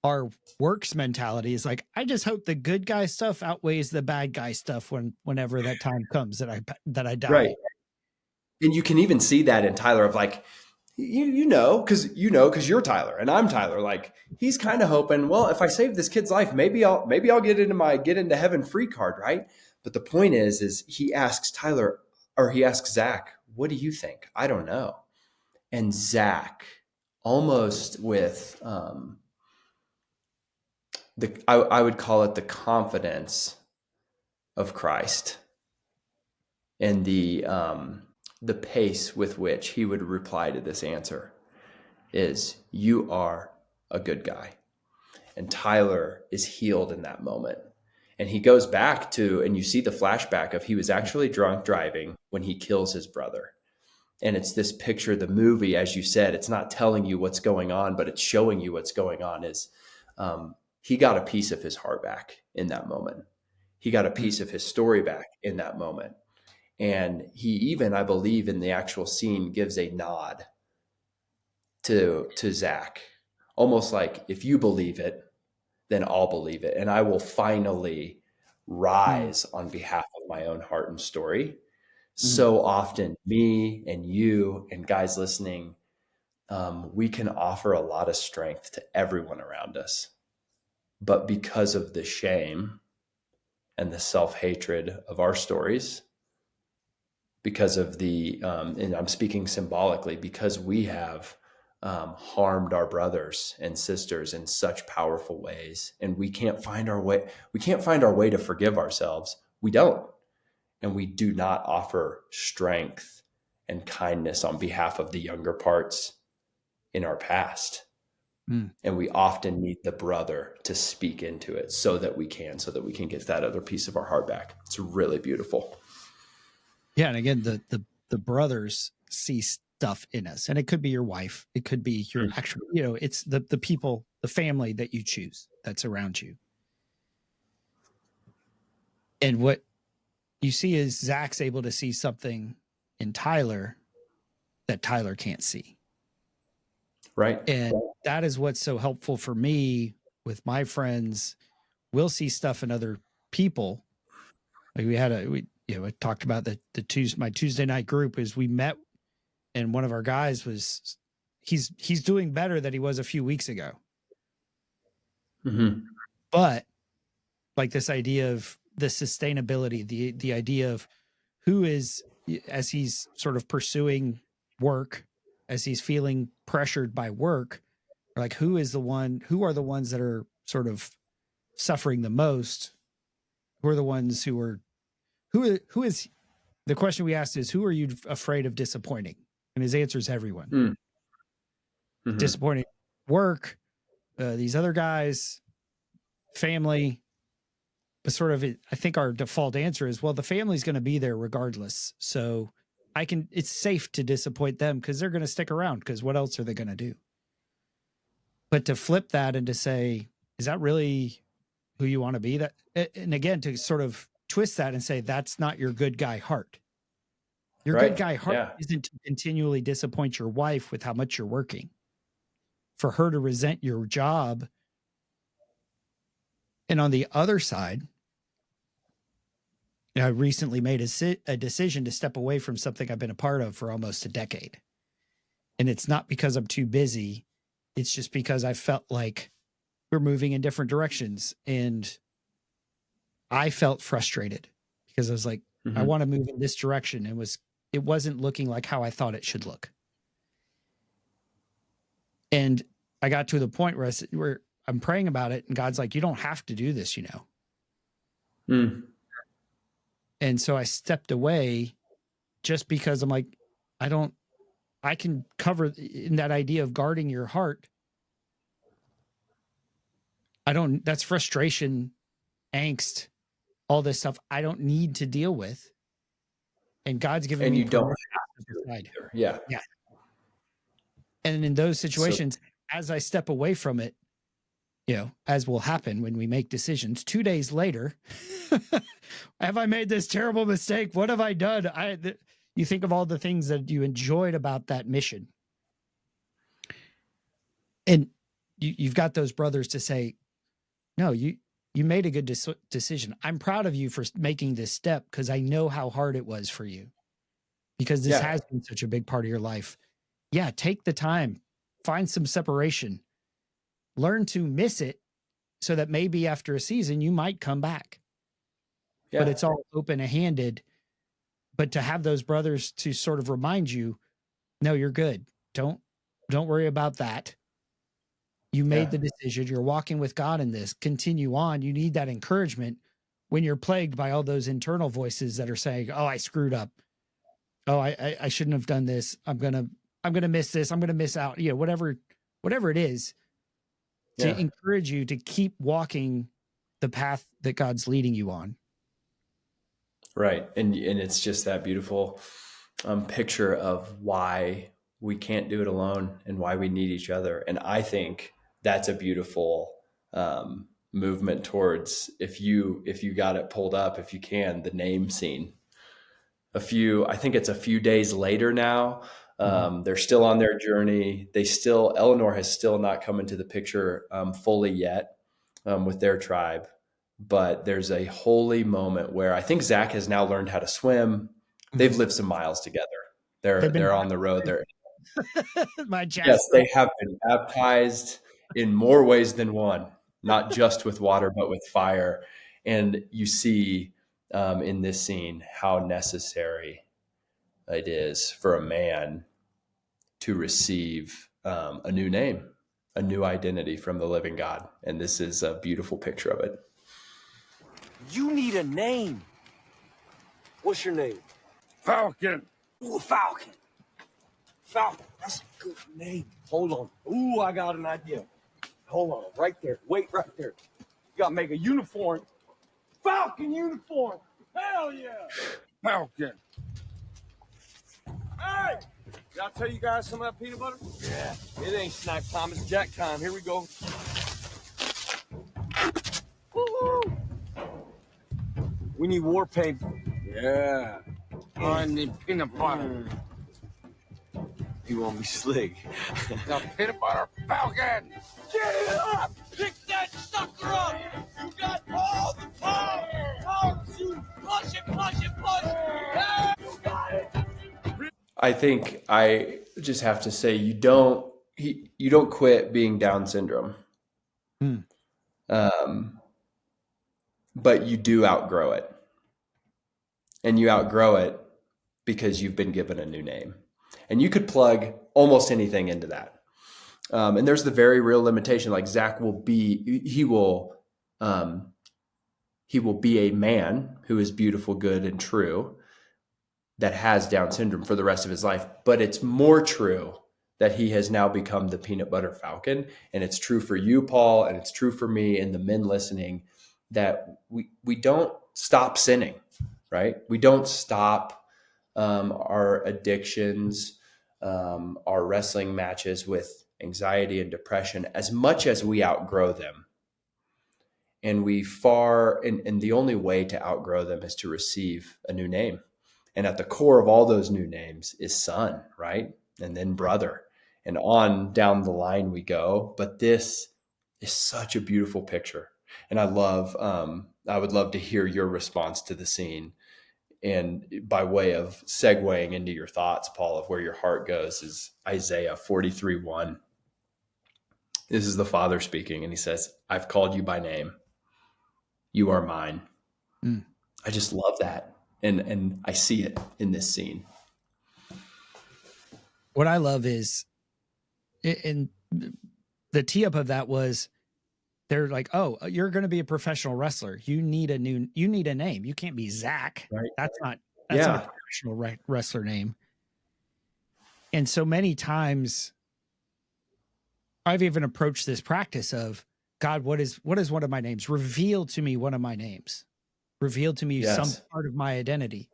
our works mentality is like, I just hope the good guy stuff outweighs the bad guy stuff whenever that time comes that I die. Right. And you can even see that in Tyler of like, because you're Tyler and I'm Tyler. Like, he's kind of hoping, well, if I save this kid's life, maybe I'll get into heaven free card, right? But the point is he asks Zach, what do you think? I don't know. And Zach, almost with I would call it the confidence of Christ and the pace with which he would reply to this answer is, you are a good guy. And Tyler is healed in that moment. And he goes back to, and you see the flashback of he was actually drunk driving when he kills his brother. And it's this picture, the movie, as you said, it's not telling you what's going on, but it's showing you what's going on is he got a piece of his heart back in that moment. He got a piece of his story back in that moment. And he even, I believe, in the actual scene gives a nod to Zach, almost like, if you believe it, then I'll believe it. And I will finally rise on behalf of my own heart and story. So often, me and you and guys listening, we can offer a lot of strength to everyone around us. But because of the shame and the self-hatred of our stories, because of the, and I'm speaking symbolically, because we have harmed our brothers and sisters in such powerful ways, and we can't find our way to forgive ourselves. We don't. And we do not offer strength and kindness on behalf of the younger parts in our past. And we often need the brother to speak into it so that we can get that other piece of our heart back. It's really beautiful. Yeah. And again, the brothers see stuff in us, and it could be your wife. It could be your actual, it's the people, the family that you choose that's around you. And what you see is Zach's able to see something in Tyler that Tyler can't see. Right. And that is what's so helpful for me with my friends. We'll see stuff in other people. Like we talked about my Tuesday night group is we met, and one of our guys was he's doing better than he was a few weeks ago. Mm-hmm. But like this idea of the sustainability, the idea of who is, as he's sort of pursuing work, as he's feeling pressured by work, like who are the ones that are sort of suffering the most? Who are the ones who is the question we asked is, who are you afraid of disappointing? And his answer is everyone. Mm-hmm. Disappointing work, these other guys, family. But sort of, I think our default answer is, well, the family's going to be there regardless. So it's safe to disappoint them because they're going to stick around, because what else are they going to do? But to flip that and to say, is that really who you want to be? That, and again, to sort of twist that and say, that's not your good guy heart. Your good guy heart isn't to continually disappoint your wife with how much you're working, for her to resent your job. And on the other side, I recently made a decision to step away from something I've been a part of for almost a decade. And it's not because I'm too busy. It's just because I felt like we're moving in different directions. And I felt frustrated because I was like, I want to move in this direction. It wasn't looking like how I thought it should look. And I got to the point where I'm praying about it, and God's like, you don't have to do this, And so I stepped away just because I'm like, I can cover in that idea of guarding your heart. That's frustration, angst, all this stuff I don't need to deal with. And God's given me you don't have to decide. Yeah. And in those situations, as I step away from it, as will happen when we make decisions, 2 days later, have I made this terrible mistake? What have I done? You think of all the things that you enjoyed about that mission. And you've got those brothers to say, no, you made a good decision. I'm proud of you for making this step, because I know how hard it was for you, because this has been such a big part of your life. Yeah, take the time, find some separation, learn to miss it, so that maybe after a season you might come back. But it's all open-handed. But to have those brothers to sort of remind you, no, you're good. Don't worry about that. You made the decision. You're walking with God in this. Continue on. You need that encouragement when you're plagued by all those internal voices that are saying, oh, I screwed up. Oh, I shouldn't have done this. I'm gonna miss this. I'm gonna miss out. Whatever it is, to encourage you to keep walking the path that God's leading you on. Right. And it's just that beautiful picture of why we can't do it alone and why we need each other. And I think that's a beautiful movement towards, if you got it pulled up, if you can, the name scene. I think it's a few days later now. They're still on their journey. Eleanor has still not come into the picture fully yet with their tribe. But there's a holy moment where I think Zach has now learned how to swim. They've lived some miles together. They're on the road. Yes, they have been baptized in more ways than one, not just with water, but with fire. And you see in this scene how necessary it is for a man to receive a new name, a new identity from the living God. And this is a beautiful picture of it. You need a name. What's your name? Falcon. Ooh, Falcon. Falcon. That's a good name. Hold on. Ooh, I got an idea. Hold on. Right there. Wait right there. You gotta make a uniform. Falcon uniform. Hell yeah. Falcon. Hey! Did I tell you guys some of that peanut butter? Yeah. It ain't snack time. It's jack time. Here we go. Woo-hoo. We need war paint. Yeah. I need peanut butter. You want me slick? The peanut butter Falcon. Get it up! Pick that sucker up! You got all the power! Power to push it, push it, push it! Hey, you got it! I think I just have to say, you don't you don't quit being Down syndrome. But you do outgrow it. And you outgrow it because you've been given a new name. And you could plug almost anything into that. And there's the very real limitation. Like Zach he will be a man who is beautiful, good, and true that has Down syndrome for the rest of his life. But it's more true that he has now become the Peanut Butter Falcon. And it's true for you, Paul, and it's true for me and the men listening, that we don't stop sinning, right? We don't stop our addictions, our wrestling matches with anxiety and depression as much as we outgrow them. And and the only way to outgrow them is to receive a new name. And at the core of all those new names is son, right? And then brother, and on down the line we go. But this is such a beautiful picture. And I would love to hear your response to the scene. And by way of segueing into your thoughts, Paul, of where your heart goes, is Isaiah 43:1. This is the Father speaking, and he says, "I've called you by name. You are mine." I just love that. And I see it in this scene. What I love is, and the tee up of that was, they're like, "Oh, you're going to be a professional wrestler. You need a name. You can't be Zach. Right. That's not a professional wrestler name." And so many times I've even approached this practice of, God, what is one of my names? Reveal to me one of my names. Reveal to me some part of my identity.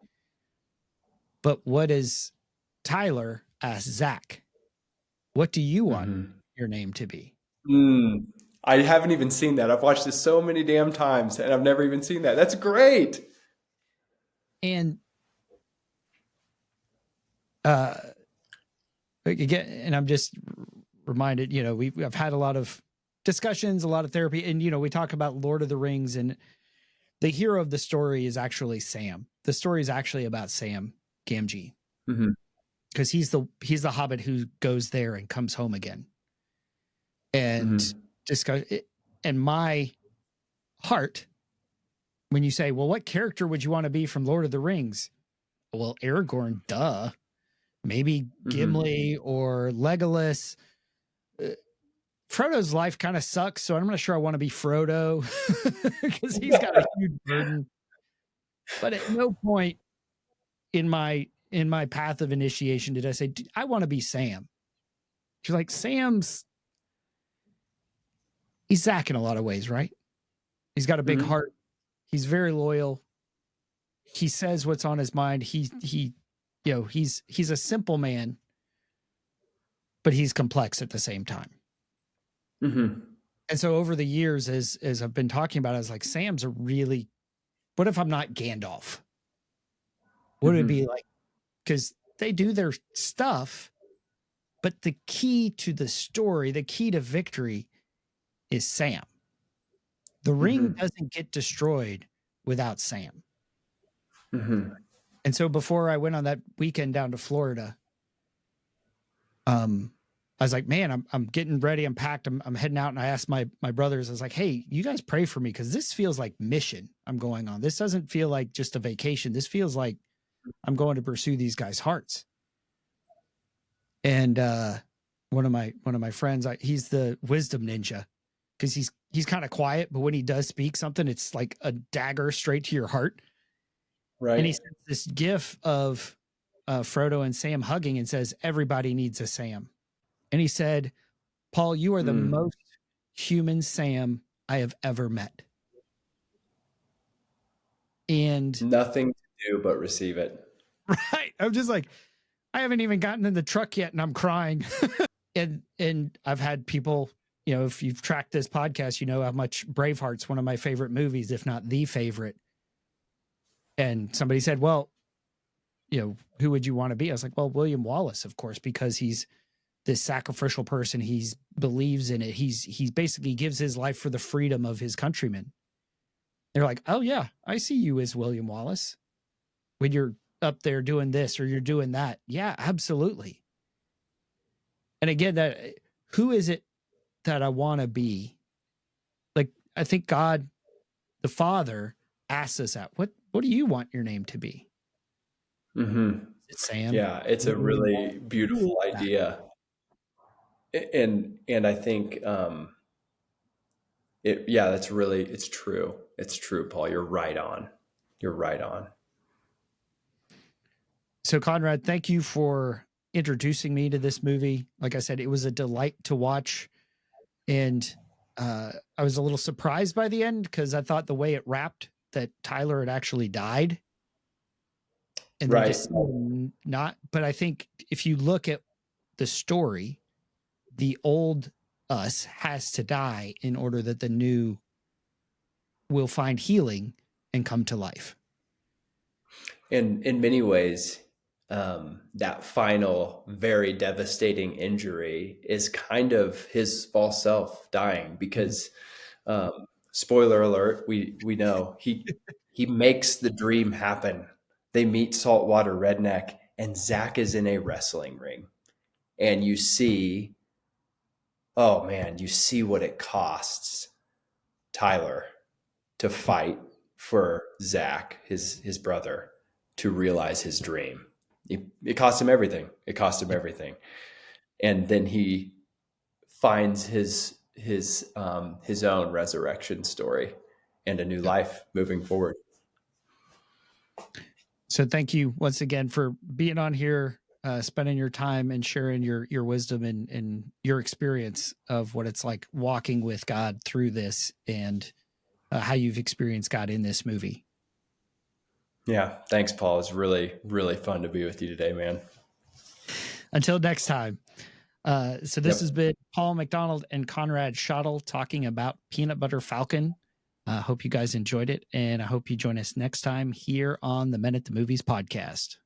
But what is Tyler asked Zach? What do you want your name to be? I haven't even seen that. I've watched this so many damn times and I've never even seen that. That's great. And again, and I'm just reminded, I've had a lot of discussions, a lot of therapy, and we talk about Lord of the Rings, and the hero of the story is actually Sam. The story is actually about Sam Gamgee, because he's the hobbit who goes there and comes home again. And discuss it. And my heart, when you say, well, what character would you want to be from Lord of the Rings? Well, Aragorn, duh. Maybe Gimli or Legolas. Frodo's life kind of sucks, so I'm not sure I want to be Frodo because he's got a huge burden. But at no point in my path of initiation did I say, I want to be Sam. She's like, he's Zach in a lot of ways, right? He's got a big heart. He's very loyal. He says what's on his mind. He's a simple man, but he's complex at the same time. And so over the years, as I've been talking about, I was like, Sam's what if I'm not Gandalf? What would it be like? Because they do their stuff, but the key to the story, the key to victory is Sam. The ring doesn't get destroyed without Sam. And so before I went on that weekend down to Florida, I was like, man, I'm getting ready. I'm packed. I'm heading out. And I asked my brothers, I was like, hey, you guys pray for me, because this feels like mission I'm going on. This doesn't feel like just a vacation. This feels like I'm going to pursue these guys' hearts. And one of my friends, he's the wisdom ninja, because he's kind of quiet, but when he does speak something, it's like a dagger straight to your heart. Right. And he sends this gif of Frodo and Sam hugging and says, everybody needs a Sam. And he said, Paul, you are the most human Sam I have ever met. And nothing to do but receive it. Right. I'm just like, I haven't even gotten in the truck yet and I'm crying. and I've had people, if you've tracked this podcast, you know how much Braveheart's one of my favorite movies, if not the favorite. And somebody said, well, who would you want to be? I was like, well, William Wallace, of course, because he's this sacrificial person. He believes in it. He basically gives his life for the freedom of his countrymen. They're like, oh yeah, I see you as William Wallace when you're up there doing this or you're doing that. Yeah, absolutely. And again, that who is it that I want to be? Like, I think God, the Father, asks us that. What do you want your name to be? Mm-hmm. Is it Sam? Yeah, it's a really beautiful idea. And I think it's true. It's true, Paul. You're right on. You're right on. So, Conrad, thank you for introducing me to this movie. Like I said, it was a delight to watch. And I was a little surprised by the end because I thought the way it wrapped that Tyler had actually died. And then Right. just not. But I think if you look at the story, the old us has to die in order that the new will find healing and come to life. And in many ways, that final, very devastating injury is kind of his false self dying because, spoiler alert, we know he makes the dream happen. They meet Saltwater Redneck, and Zach is in a wrestling ring, and you see, oh man, you see what it costs Tyler to fight for Zach, his brother, to realize his dream. It cost him everything. It cost him everything. And then he finds his own resurrection story and a new life moving forward. So thank you once again for being on here, spending your time and sharing your wisdom and your experience of what it's like walking with God through this and how you've experienced God in this movie. Yeah. Thanks, Paul. It's really, really fun to be with you today, man. Until next time. So this has been Paul McDonald and Conrad Schottel talking about Peanut Butter Falcon. I hope you guys enjoyed it, and I hope you join us next time here on the Men at the Movies podcast.